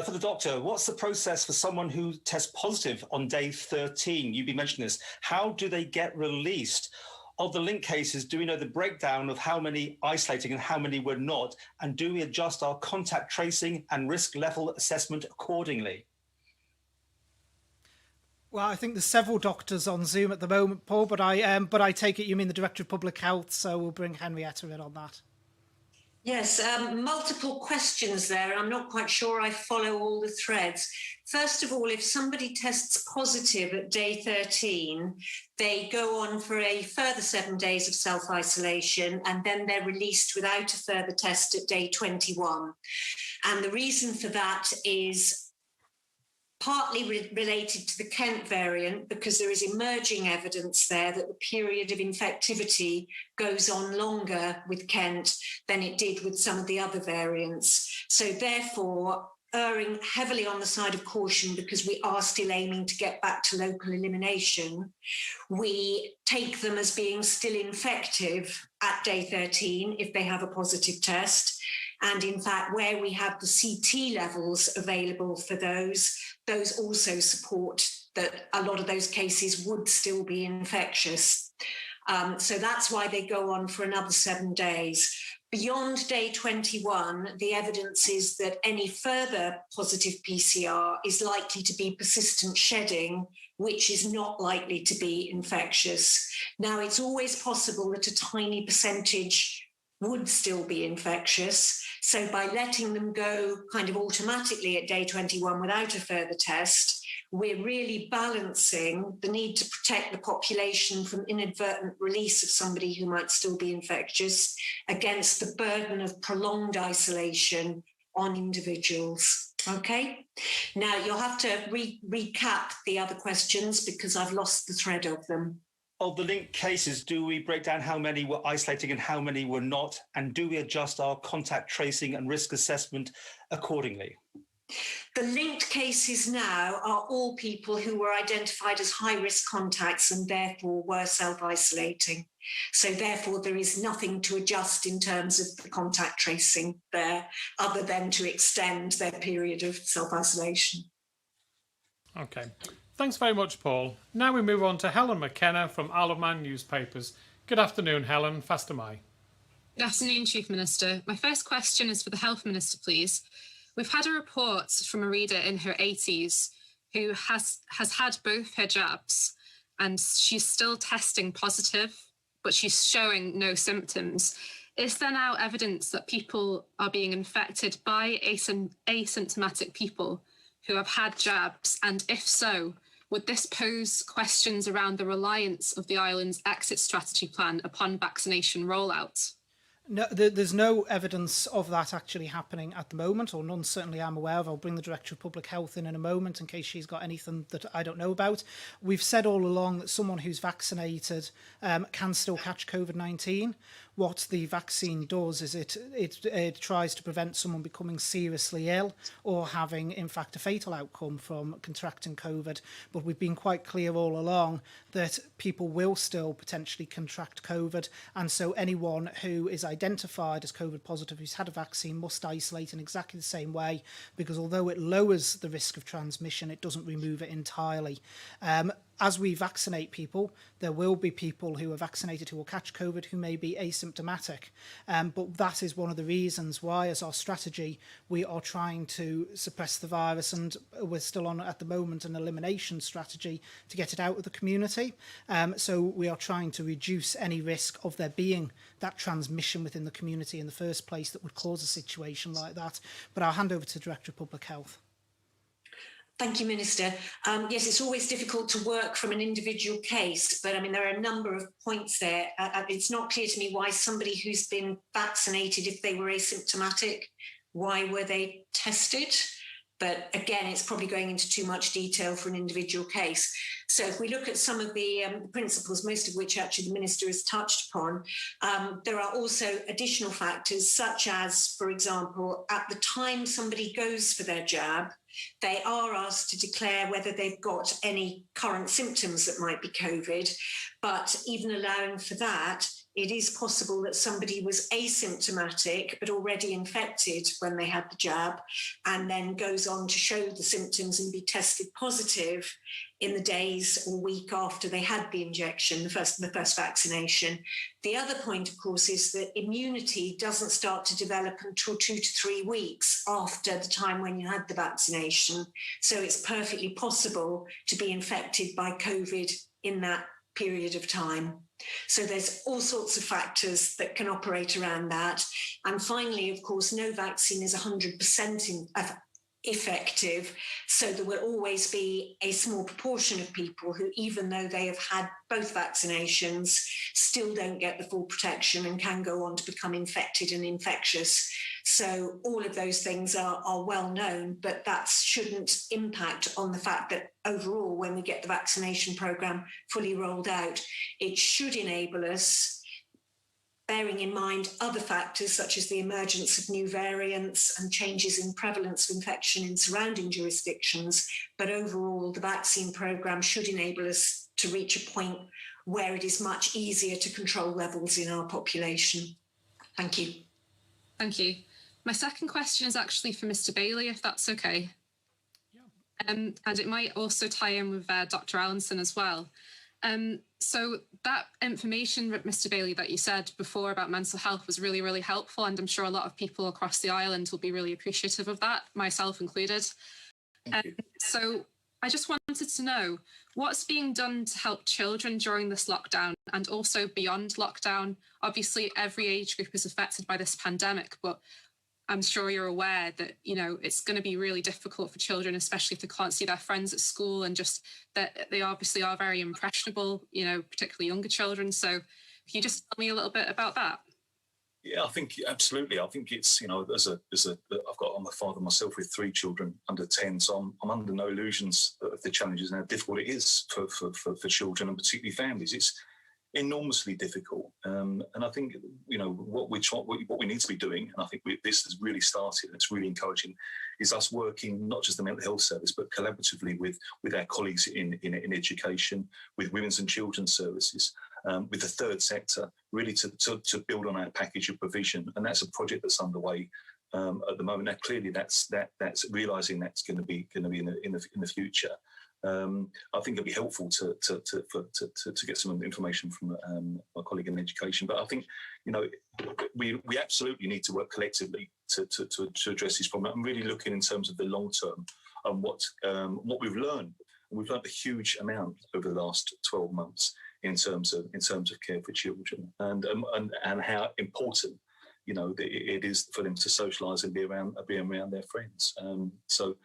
For the doctor, what's the process for someone who tests positive on day 13? You've been mentioning this. How do they get released? Of the link cases, do we know the breakdown of how many isolating and how many were not? And do we adjust our contact tracing and risk level assessment accordingly? Well, I think there's several doctors on Zoom at the moment, Paul, but I take it you mean the Director of Public Health, so we'll bring Henrietta in on that. Yes, multiple questions there. I'm not quite sure I follow all the threads. First of all, if somebody tests positive at day 13, they go on for a further 7 days of self-isolation, and then they're released without a further test at day 21. And the reason for that is partly related to the Kent variant, because there is emerging evidence there that the period of infectivity goes on longer with Kent than it did with some of the other variants. So therefore, erring heavily on the side of caution, because we are still aiming to get back to local elimination, we take them as being still infective at day 13 if they have a positive test. And in fact, where we have the CT levels available for those also support that a lot of those cases would still be infectious. So that's why they go on for another 7 days. Beyond day 21, the evidence is that any further positive PCR is likely to be persistent shedding, which is not likely to be infectious. Now, it's always possible that a tiny percentage would still be infectious. So by letting them go kind of automatically at day 21 without a further test, we're really balancing the need to protect the population from inadvertent release of somebody who might still be infectious against the burden of prolonged isolation on individuals. Okay? Now, you'll have to recap the other questions because I've lost the thread of them. Of the linked cases, do we break down how many were isolating and how many were not? And do we adjust our contact tracing and risk assessment accordingly? The linked cases now are all people who were identified as high-risk contacts and therefore were self-isolating. So therefore, there is nothing to adjust in terms of the contact tracing there, other than to extend their period of self-isolation. Okay. Thanks very much, Paul. Now we move on to Helen McKenna from Isle of Man newspapers. Good afternoon, Helen. Fast am I. Good afternoon, Chief Minister. My first question is for the Health Minister, please. We've had a report from a reader in her 80s who has had both her jabs and she's still testing positive, but she's showing no symptoms. Is there now evidence that people are being infected by asymptomatic people who have had jabs? And if so, would this pose questions around the reliance of the island's exit strategy plan upon vaccination rollout? No, there's no evidence of that actually happening at the moment, or none certainly I'm aware of. I'll bring the Director of Public Health in a moment in case she's got anything that I don't know about. We've said all along that someone who's vaccinated can still catch COVID-19. What the vaccine does is it tries to prevent someone becoming seriously ill or having, in fact, a fatal outcome from contracting COVID. But we've been quite clear all along that people will still potentially contract COVID. And so anyone who is identified as COVID positive who's had a vaccine must isolate in exactly the same way, because although it lowers the risk of transmission, it doesn't remove it entirely. As we vaccinate people, there will be people who are vaccinated who will catch COVID who may be asymptomatic. But that is one of the reasons why, as our strategy, we are trying to suppress the virus, and we're still on, at the moment, an elimination strategy to get it out of the community. So we are trying to reduce any risk of there being that transmission within the community in the first place that would cause a situation like that. But I'll hand over to the Director of Public Health. Thank you, Minister. Yes, it's always difficult to work from an individual case, but I mean, there are a number of points there. It's not clear to me why somebody who's been vaccinated, if they were asymptomatic, why were they tested? But again, it's probably going into too much detail for an individual case. So if we look at some of the principles, most of which actually the Minister has touched upon, there are also additional factors such as, for example, at the time somebody goes for their jab, they are asked to declare whether they've got any current symptoms that might be COVID. But even allowing for that, it is possible that somebody was asymptomatic but already infected when they had the jab and then goes on to show the symptoms and be tested positive in the days or week after they had the injection, the first vaccination. The other point, of course, is that immunity doesn't start to develop until 2 to 3 weeks after the time when you had the vaccination. So it's perfectly possible to be infected by COVID in that period of time. So there's all sorts of factors that can operate around that. And finally, of course, no vaccine is 100% effective. So there will always be a small proportion of people who, even though they have had both vaccinations, still don't get the full protection and can go on to become infected and infectious. So all of those things are well known, but that shouldn't impact on the fact that overall, when we get the vaccination programme fully rolled out, it should enable us, bearing in mind other factors such as the emergence of new variants and changes in prevalence of infection in surrounding jurisdictions, but overall the vaccine programme should enable us to reach a point where it is much easier to control levels in our population. Thank you. Thank you. My second question is actually for Mr. Bailey, if that's okay. And it might also tie in with Dr. Allinson as well. So that information, Mr. Bailey, that you said before about mental health was really, really helpful. And I'm sure a lot of people across the island will be really appreciative of that, myself included. So I just wanted to know what's being done to help children during this lockdown and also beyond lockdown. Obviously, every age group is affected by this pandemic, but I'm sure you're aware that, you know, it's going to be really difficult for children, especially if they can't see their friends at school, and just that they obviously are very impressionable, you know, particularly younger children. So can you just tell me a little bit about that? Yeah, I think absolutely. I think it's, you know, I'm a father myself with 3 children under 10, so I'm under no illusions of the challenges and how difficult it is for children and particularly families. It's enormously difficult, and I think, you know, what we need to be doing, and I think this has really started, and it's really encouraging, is us working not just the mental health service but collaboratively with our colleagues in education, with women's and children's services, with the third sector, really to build on our package of provision, and that's a project that's underway at the moment. Now, clearly, that's realising that's going to be in the future. I think it'd be helpful to get some information from my colleague in education. But I think, you know, we absolutely need to work collectively to address this problem. I'm really looking in terms of the long term and what we've learned. We've learned a huge amount over the last 12 months in terms of care for children, and how important, you know, it is for them to socialise and be around their friends. So,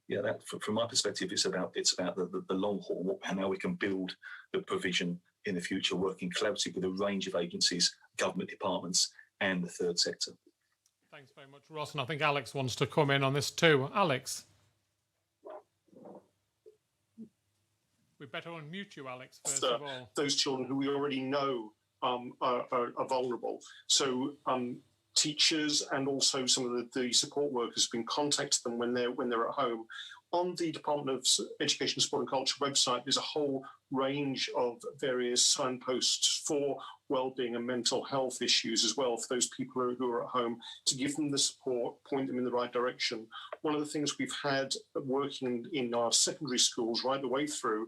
yeah, that from my perspective, it's about the long haul and how we can build the provision in the future, working collaboratively with a range of agencies, government departments, and the third sector. Thanks very much, Ross. And I think Alex wants to come in on this too. Alex, we better unmute you, Alex, first of all. Those children who we already know are vulnerable. So teachers and also some of the support workers have been contacting them when they're at home. On the Department of Education, Sport and Culture website, there's a whole range of various signposts for wellbeing and mental health issues as well for those people who are at home, to give them the support, point them in the right direction. One of the things we've had working in our secondary schools right the way through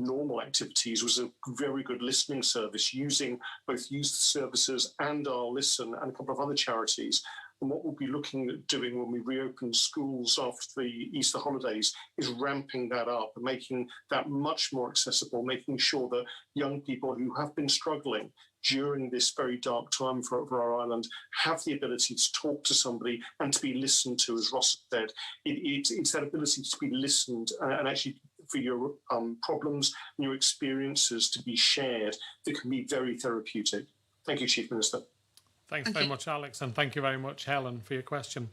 normal activities was a very good listening service using both youth services and our Listen and a couple of other charities. And what we'll be looking at doing when we reopen schools after the Easter holidays is ramping that up and making that much more accessible, making sure that young people who have been struggling during this very dark time for our island have the ability to talk to somebody and to be listened to. As Ross said, it's that ability to be listened and actually for your problems and your experiences to be shared that can be very therapeutic. Thank you, Chief Minister. Thanks very much, Alex, and thank you very much, Helen, for your question.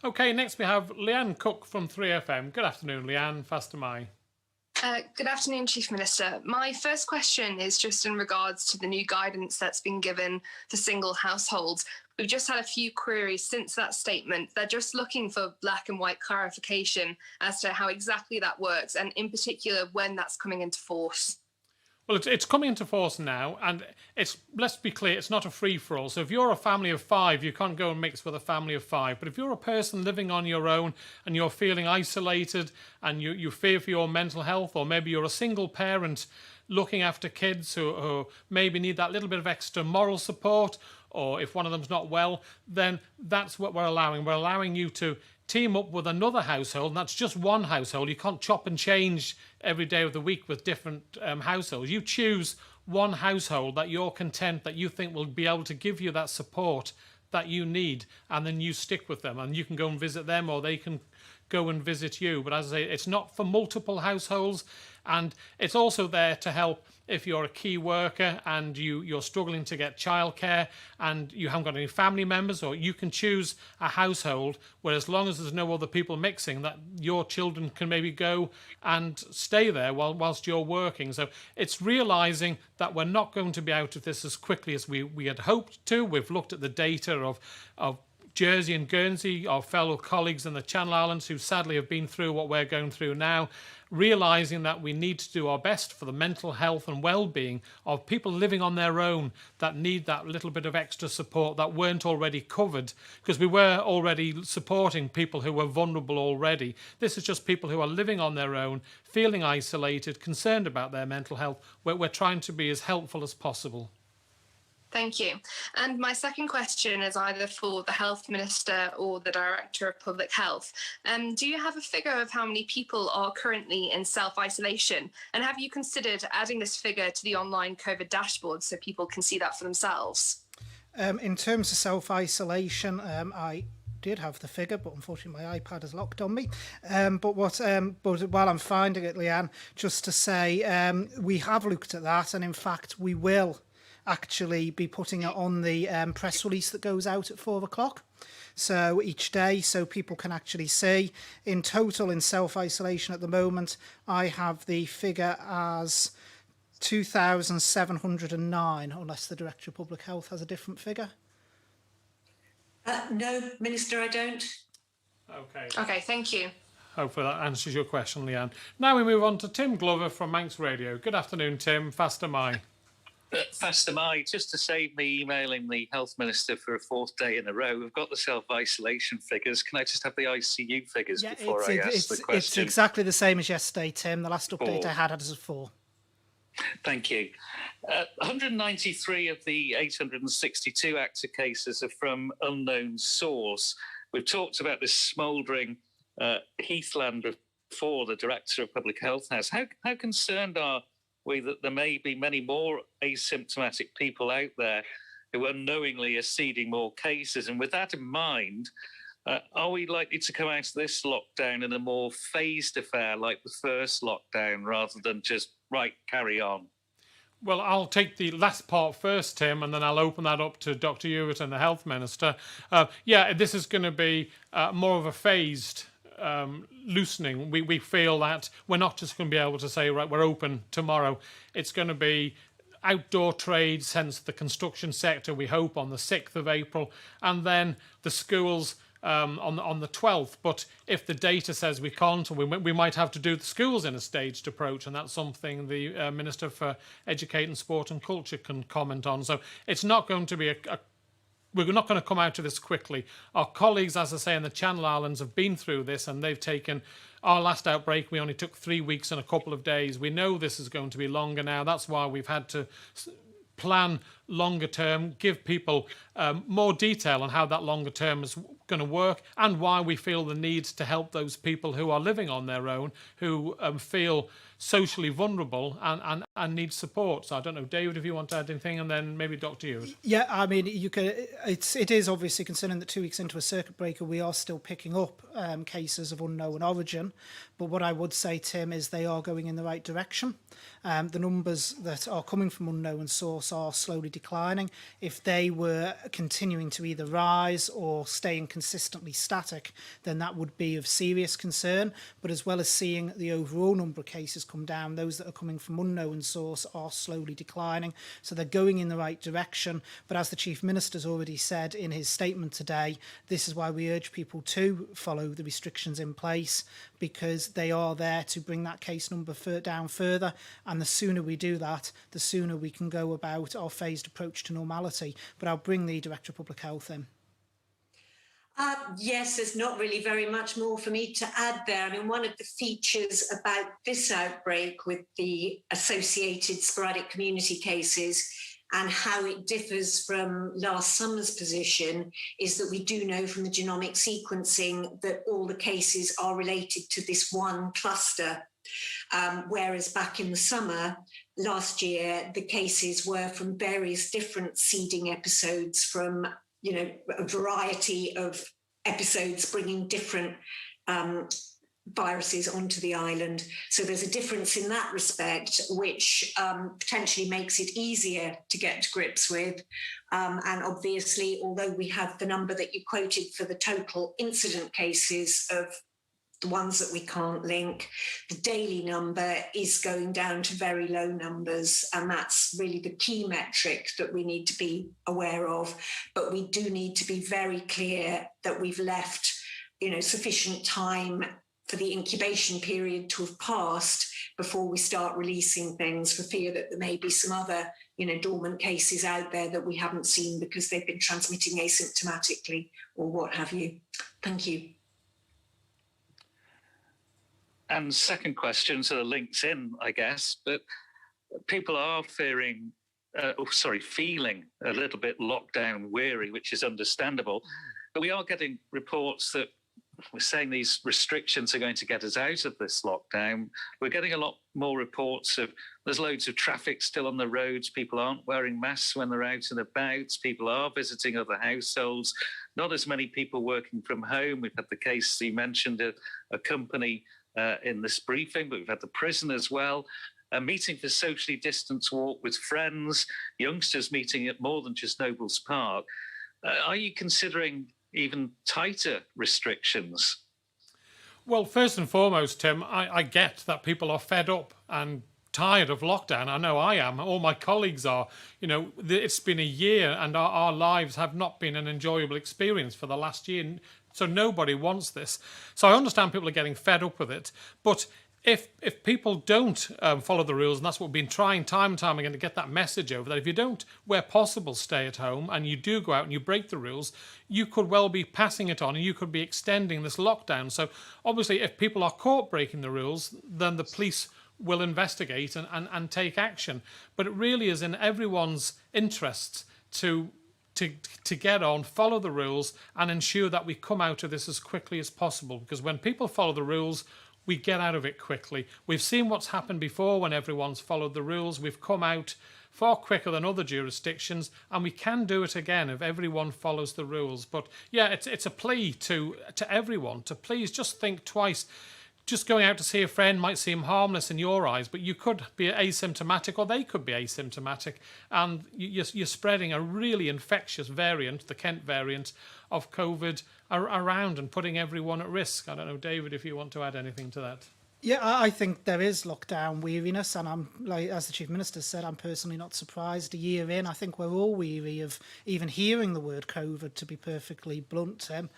Okay, next we have Leanne Cook from 3FM. Good afternoon, Leanne. Fast am I. Good afternoon, Chief Minister. My first question is just in regards to the new guidance that's been given for single households. We've just had a few queries since that statement. They're just looking for black and white clarification as to how exactly that works, and in particular when that's coming into force. Well, it's coming into force now, and let's be clear, it's not a free-for-all. So if you're a family of 5, you can't go and mix with a family of 5. But if you're a person living on your own and you're feeling isolated and you fear for your mental health, or maybe you're a single parent looking after kids who maybe need that little bit of extra moral support, or if one of them's not well, then that's what we're allowing. We're allowing you to team up with another household, and that's just one household. You can't chop and change every day of the week with different households. You choose one household that you're content, that you think will be able to give you that support that you need, and then you stick with them, and you can go and visit them, or they can go and visit you. But as I say, it's not for multiple households, and it's also there to help if you're a key worker and you're struggling to get childcare and you haven't got any family members, or you can choose a household where, as long as there's no other people mixing, that your children can maybe go and stay there whilst you're working. So it's realising that we're not going to be out of this as quickly as we had hoped to. We've looked at the data of Jersey and Guernsey, our fellow colleagues in the Channel Islands who sadly have been through what we're going through now, realising that we need to do our best for the mental health and well-being of people living on their own that need that little bit of extra support that weren't already covered, because we were already supporting people who were vulnerable already. This is just people who are living on their own, feeling isolated, concerned about their mental health. We're trying to be as helpful as possible. Thank you. And my second question is either for the Health Minister or the Director of Public Health. Do you have a figure of how many people are currently in self-isolation? And have you considered adding this figure to the online COVID dashboard so people can see that for themselves? In terms of self-isolation, I did have the figure, but unfortunately my iPad is locked on me. But while I'm finding it, Leanne, just to say, we have looked at that, and in fact we will actually be putting it on the press release that goes out at 4 o'clock. So each day, so people can actually see. In total, in self-isolation at the moment, I have the figure as 2,709, unless the Director of Public Health has a different figure. No, Minister, I don't. Okay, thank you. Hopefully that answers your question, Leanne. Now we move on to Tim Glover from Manx Radio. Good afternoon, Tim. Fast am I. Fast am I. Just to save me emailing the Health Minister for a fourth day in a row, we've got the self-isolation figures. Can I just have the ICU figures before I ask the question? It's exactly the same as yesterday, Tim. The last update I had as 4. Thank you. 193 of the 862 active cases are from unknown source. We've talked about this smouldering heathland before, the Director of Public Health has. How concerned are we that there may be many more asymptomatic people out there who unknowingly are seeding more cases? And with that in mind, are we likely to come out of this lockdown in a more phased affair like the first lockdown, rather than just, right, carry on? Well, I'll take the last part first, Tim, and then I'll open that up to Dr. Hewitt and the Health Minister. This is going to be more of a phased loosening. We feel that we're not just going to be able to say, right, we're open tomorrow. It's going to be outdoor trades, hence the construction sector, we hope, on the 6th of April, and then the schools on the 12th. But if the data says we can't, we might have to do the schools in a staged approach, and that's something the Minister for Education, Sport and Culture can comment on. So it's not going to be we're not going to come out of this quickly. Our colleagues, as I say, in the Channel Islands have been through this, and they've taken our last outbreak. We only took 3 weeks and a couple of days. We know this is going to be longer now. That's why we've had to plan longer term, give people more detail on how that longer term is going to work, and why we feel the need to help those people who are living on their own, who feel socially vulnerable and need support. So I don't know, David, if you want to add anything, and then maybe Dr. Hewitt. Yeah, I mean, it is obviously concerning that 2 weeks into a circuit breaker, we are still picking up cases of unknown origin. But what I would say, Tim, is they are going in the right direction. The numbers that are coming from unknown source are slowly declining. If they were continuing to either rise or staying consistently static, then that would be of serious concern. But as well as seeing the overall number of cases come down, those that are coming from unknown source are slowly declining. So they're going in the right direction. But as the Chief Minister's already said in his statement today, this is why we urge people to follow the restrictions in place, because they are there to bring that case number down further. And the sooner we do that, the sooner we can go about our phased approach to normality. But I'll bring the Director of Public Health in. Yes, there's not really very much more for me to add there. I mean, one of the features about this outbreak with the associated sporadic community cases and how it differs from last summer's position is that we do know from the genomic sequencing that all the cases are related to this one cluster. Whereas back in the summer last year, the cases were from various different seeding episodes from, a variety of episodes bringing different viruses onto the island. So there's a difference in that respect, which potentially makes it easier to get to grips with. And obviously, although we have the number that you quoted for the total incident cases of the ones that we can't link. The daily number is going down to very low numbers, and that's really the key metric that we need to be aware of. But we do need to be very clear that we've left, sufficient time for the incubation period to have passed before we start releasing things, for fear that there may be some other, dormant cases out there that we haven't seen because they've been transmitting asymptomatically or what have you. Thank you. And second question sort of links in, I guess, but people are feeling a little bit lockdown weary, which is understandable. But we are getting reports that we're saying these restrictions are going to get us out of this lockdown. We're getting a lot more reports of there's loads of traffic still on the roads. People aren't wearing masks when they're out and about. People are visiting other households. Not as many people working from home. We've had the case you mentioned, a company in this briefing, but we've had the prison as well. A meeting for socially distanced walk with friends, youngsters meeting at more than just Nobles Park. Are you considering even tighter restrictions? Well, first and foremost, Tim, I get that people are fed up and tired of lockdown. I know I am. All my colleagues are. It's been a year and our lives have not been an enjoyable experience for the last year. So nobody wants this. So I understand people are getting fed up with it. But if people don't follow the rules, and that's what we've been trying time and time again to get that message over, that if you don't, where possible, stay at home, and you do go out and you break the rules, you could well be passing it on and you could be extending this lockdown. So obviously, if people are caught breaking the rules, then the police will investigate and take action. But it really is in everyone's interest to get on, follow the rules, and ensure that we come out of this as quickly as possible. Because when people follow the rules, we get out of it quickly. We've seen what's happened before when everyone's followed the rules. We've come out far quicker than other jurisdictions, and we can do it again if everyone follows the rules. But yeah, it's a plea to everyone to please just think twice. Just going out to see a friend might seem harmless in your eyes, but you could be asymptomatic, or they could be asymptomatic, and you're spreading a really infectious variant, the Kent variant of COVID, around and putting everyone at risk. I don't know, David, if you want to add anything to that. Yeah, I think there is lockdown weariness, and I'm, like as the Chief Minister said, I'm personally not surprised. A year in, I think we're all weary of even hearing the word COVID, to be perfectly blunt, Tim.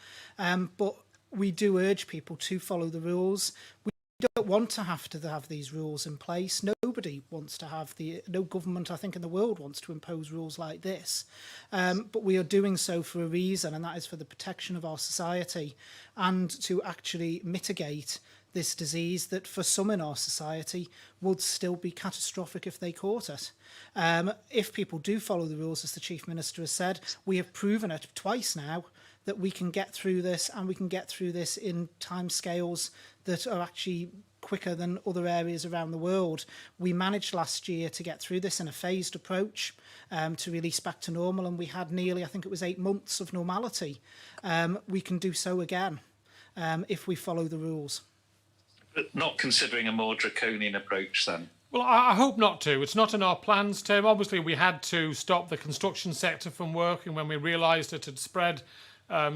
But we do urge people to follow the rules. We don't want to have these rules in place. Nobody wants to have no government, I think, in the world wants to impose rules like this. But we are doing so for a reason, and that is for the protection of our society and to actually mitigate this disease that for some in our society would still be catastrophic if they caught it. If people do follow the rules, as the Chief Minister has said, we have proven it twice now that we can get through this, and we can get through this in timescales that are actually quicker than other areas around the world. We managed last year to get through this in a phased approach to release back to normal, and we had nearly, I think it was 8 months of normality. We can do so again if we follow the rules. But not considering a more draconian approach then? Well, I hope not to. It's not in our plans, Tim. Obviously, we had to stop the construction sector from working when we realised it had spread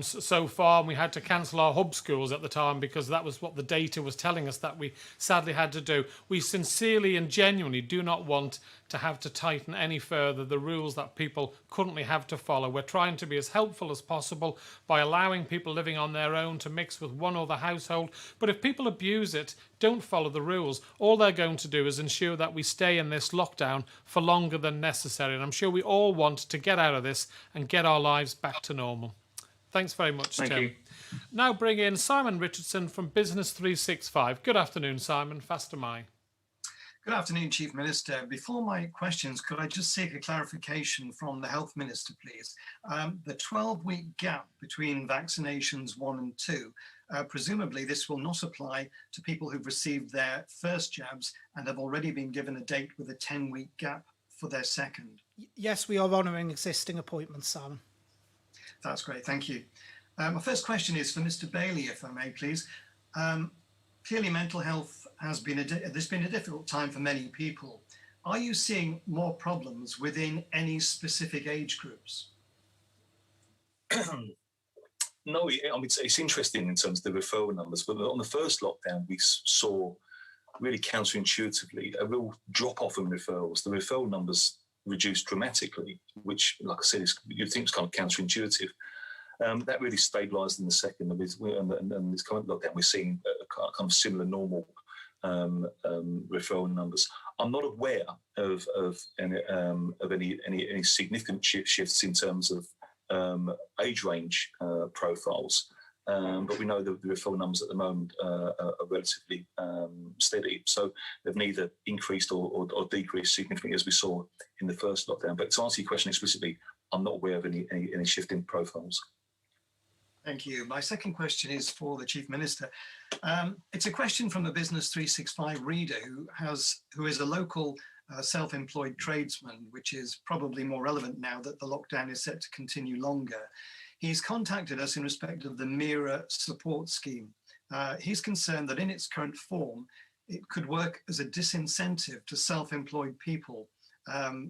so far, and we had to cancel our hub schools at the time because that was what the data was telling us that we sadly had to do. We sincerely and genuinely do not want to have to tighten any further the rules that people currently have to follow. We're trying to be as helpful as possible by allowing people living on their own to mix with one other household. But if people abuse it, don't follow the rules, all they're going to do is ensure that we stay in this lockdown for longer than necessary. And I'm sure we all want to get out of this and get our lives back to normal. Thanks very much, Tim. Thank you. Now bring in Simon Richardson from Business 365. Good afternoon, Simon. Fast am I. Good afternoon, Chief Minister. Before my questions, could I just seek a clarification from the Health Minister, please? The 12-week gap between vaccinations 1 and 2, presumably this will not apply to people who've received their first jabs and have already been given a date with a 10-week gap for their second. Yes, we are honouring existing appointments, Simon. That's great, thank you. My first question is for Mr. Bailey, if I may, please. Clearly, mental health has been there's been a difficult time for many people. Are you seeing more problems within any specific age groups? No, I mean, it's interesting in terms of the referral numbers, but on the first lockdown, we saw really counterintuitively a real drop off in referrals. The referral numbers reduced dramatically, which, like I said, you'd think was kind of counterintuitive. That really stabilised in the second, and this current lockdown, we're seeing a kind of similar normal referral numbers. I'm not aware of any significant shifts in terms of age range profiles, but we know that the referral numbers at the moment are relatively steady. So they've neither increased or decreased significantly as we saw in the first lockdown. But to answer your question explicitly, I'm not aware of any shift in profiles. Thank you. My second question is for the Chief Minister. It's a question from a Business 365 reader who is a local self-employed tradesman, which is probably more relevant now that the lockdown is set to continue longer. He's contacted us in respect of the MIRA support scheme. He's concerned that in its current form, it could work as a disincentive to self-employed people.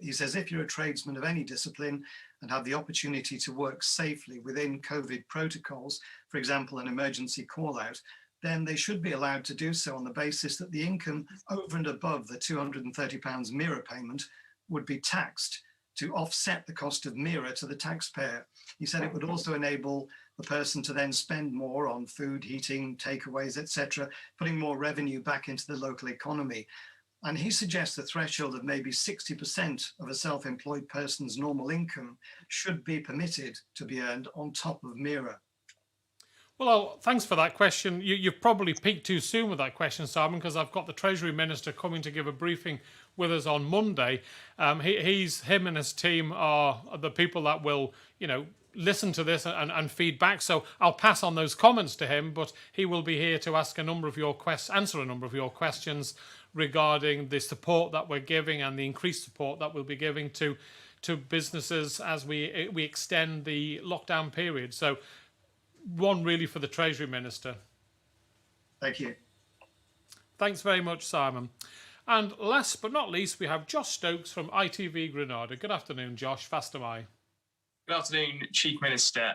He says if you're a tradesman of any discipline and have the opportunity to work safely within COVID protocols, for example, an emergency call out, then they should be allowed to do so on the basis that the income over and above the £230 MIRA payment would be taxed to offset the cost of MIRA to the taxpayer. He said it would also enable the person to then spend more on food, heating, takeaways, etc., putting more revenue back into the local economy. And he suggests a threshold of maybe 60% of a self-employed person's normal income should be permitted to be earned on top of MIRA. Well, thanks for that question. You've probably peaked too soon with that question, Simon, because I've got the Treasury Minister coming to give a briefing with us on Monday. Him and his team are the people that will, listen to this and feed back. So I'll pass on those comments to him, but he will be here to answer a number of your questions regarding the support that we're giving and the increased support that we'll be giving to businesses as we extend the lockdown period. So one really for the Treasury Minister. Thank you. Thanks very much, Simon. And last but not least, we have Josh Stokes from ITV Granada. Good afternoon, Josh. Fast am I. Good afternoon, Chief Minister.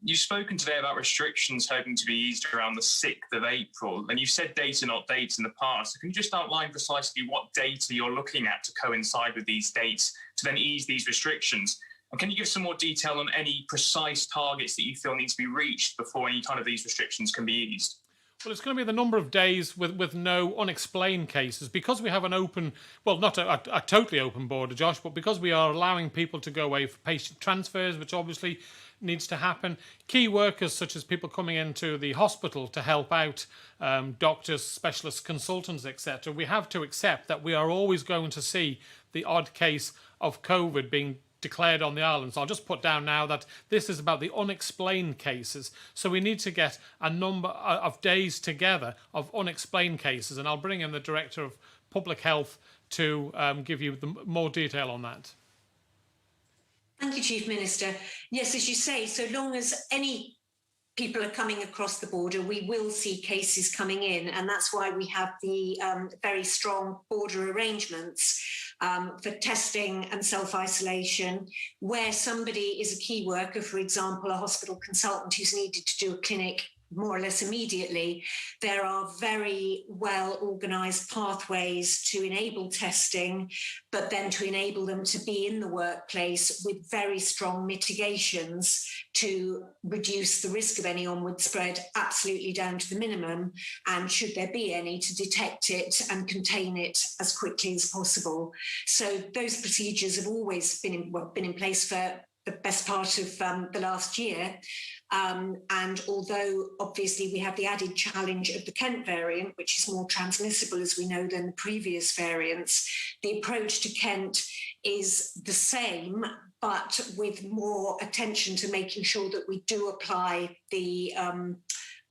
You've spoken today about restrictions hoping to be eased around the 6th of April, and you've said data, not dates in the past. So can you just outline precisely what data you're looking at to coincide with these dates to then ease these restrictions? And can you give some more detail on any precise targets that you feel need to be reached before any kind of these restrictions can be eased? Well, it's going to be the number of days with no unexplained cases. Because we have an open, well, not a totally open border, Josh, but because we are allowing people to go away for patient transfers, which obviously needs to happen. Key workers, such as people coming into the hospital to help out, doctors, specialists, consultants, etc. We have to accept that we are always going to see the odd case of COVID being declared on the island. So I'll just put down now that this is about the unexplained cases. So we need to get a number of days together of unexplained cases, and I'll bring in the Director of Public Health to give you more detail on that. Thank you, Chief Minister. Yes, as you say, so long as any people are coming across the border, we will see cases coming in, and that's why we have the very strong border arrangements for testing and self-isolation. Where somebody is a key worker, for example, a hospital consultant who's needed to do a clinic more or less immediately, there are very well organised pathways to enable testing, but then to enable them to be in the workplace with very strong mitigations to reduce the risk of any onward spread absolutely down to the minimum, and should there be any, to detect it and contain it as quickly as possible. So those procedures have always been in place for the best part of the last year. And although obviously we have the added challenge of the Kent variant, which is more transmissible, as we know, than the previous variants, the approach to Kent is the same, but with more attention to making sure that we do apply the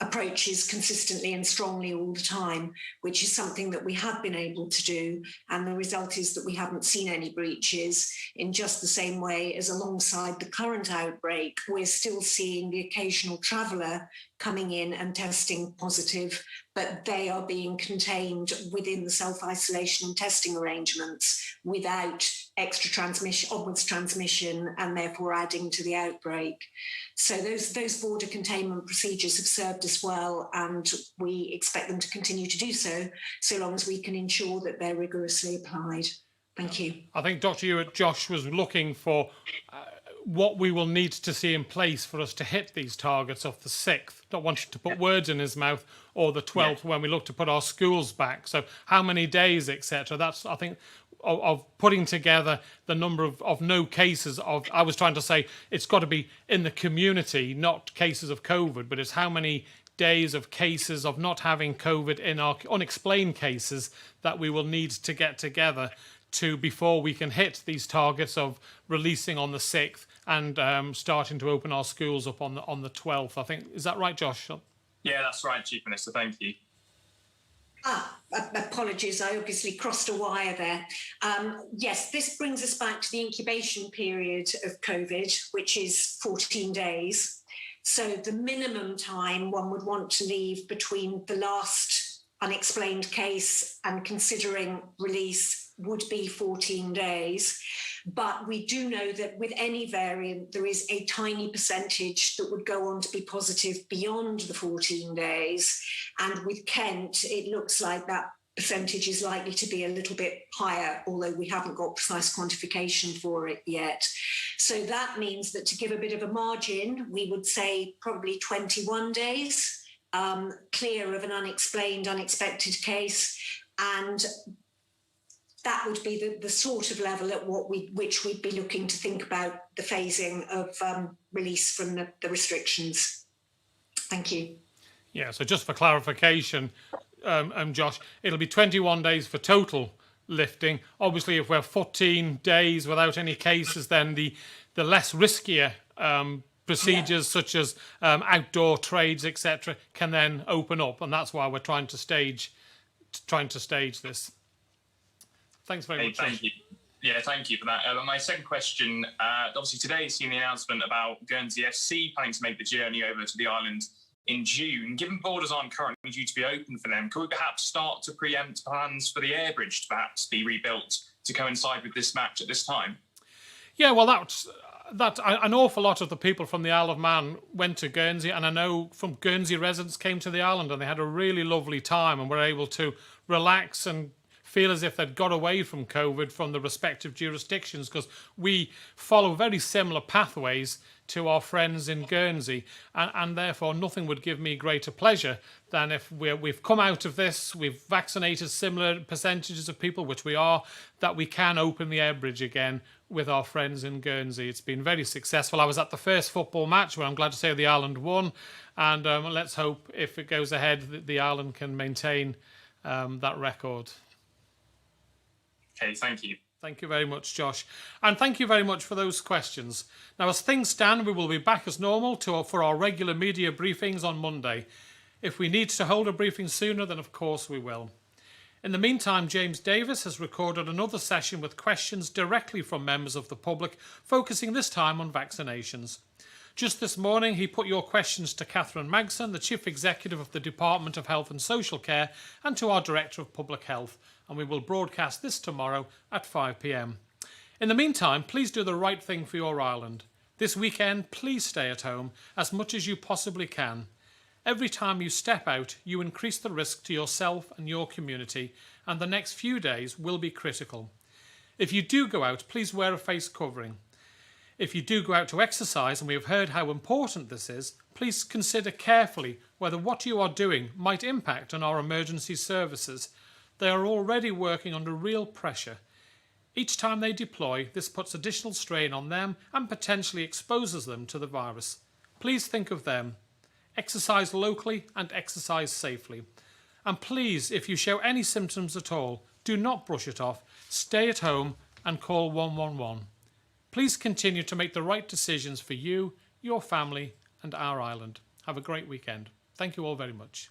approaches consistently and strongly all the time, which is something that we have been able to do. And the result is that we haven't seen any breaches, in just the same way as alongside the current outbreak, we're still seeing the occasional traveller coming in and testing positive, but they are being contained within the self-isolation and testing arrangements without extra transmission, onwards transmission, and therefore adding to the outbreak. So those border containment procedures have served us well, and we expect them to continue to do so, so long as we can ensure that they're rigorously applied. Thank you. I think Dr. Hewitt, Josh was looking for what we will need to see in place for us to hit these targets of the 6th, not wanting to put words in his mouth, or the 12th when we look to put our schools back. So how many days, etc. That's, I think, of putting together the number of no cases of, I was trying to say it's got to be in the community, not cases of COVID, but it's how many days of cases of not having COVID in our unexplained cases that we will need to get together to before we can hit these targets of releasing on the 6th and starting to open our schools up on the 12th. I think, is that right, Josh? Yeah, that's right, Chief Minister. Thank you. Apologies, I obviously crossed a wire there. Yes, this brings us back to the incubation period of COVID, which is 14 days. So the minimum time one would want to leave between the last unexplained case and considering release would be 14 days. But we do know that with any variant, there is a tiny percentage that would go on to be positive beyond the 14 days. And with Kent, it looks like that percentage is likely to be a little bit higher, although we haven't got precise quantification for it yet. So that means that to give a bit of a margin, we would say probably 21 days, clear of an unexplained, unexpected case. And that would be the sort of level at which we'd be looking to think about the phasing of release from the restrictions. Thank you. Yeah, so just for clarification, Josh, it'll be 21 days for total lifting. Obviously, if we're 14 days without any cases, then the less riskier procedures such as outdoor trades, etc., can then open up, and that's why we're trying to stage this. Thanks very much. Thank you. Yeah, thank you for that. My second question, obviously today you've seen the announcement about Guernsey FC planning to make the journey over to the island in June. Given borders aren't currently due to be open for them, could we perhaps start to preempt plans for the air bridge to perhaps be rebuilt to coincide with this match at this time? Yeah, well, that an awful lot of the people from the Isle of Man went to Guernsey, and I know from Guernsey residents came to the island and they had a really lovely time and were able to relax and feel as if they'd got away from COVID from the respective jurisdictions, because we follow very similar pathways to our friends in Guernsey, and therefore nothing would give me greater pleasure than if we've come out of this, we've vaccinated similar percentages of people, which we are, that we can open the air bridge again with our friends in Guernsey. It's been very successful. I was at the first football match where I'm glad to say the island won, and let's hope if it goes ahead that the island can maintain that record. Okay, thank you. Thank you very much, Josh. And thank you very much for those questions. Now, as things stand, we will be back as normal for our regular media briefings on Monday. If we need to hold a briefing sooner, then of course we will. In the meantime, James Davis has recorded another session with questions directly from members of the public, focusing this time on vaccinations. Just this morning, he put your questions to Catherine Magson, the Chief Executive of the Department of Health and Social Care, and to our Director of Public Health, and we will broadcast this tomorrow at 5 p.m. In the meantime, please do the right thing for your island. This weekend, please stay at home as much as you possibly can. Every time you step out, you increase the risk to yourself and your community, and the next few days will be critical. If you do go out, please wear a face covering. If you do go out to exercise, and we have heard how important this is, please consider carefully whether what you are doing might impact on our emergency services. They are already working under real pressure. Each time they deploy, this puts additional strain on them and potentially exposes them to the virus. Please think of them. Exercise locally and exercise safely. And please, if you show any symptoms at all, do not brush it off. Stay at home and call 111. Please continue to make the right decisions for you, your family, and our island. Have a great weekend. Thank you all very much.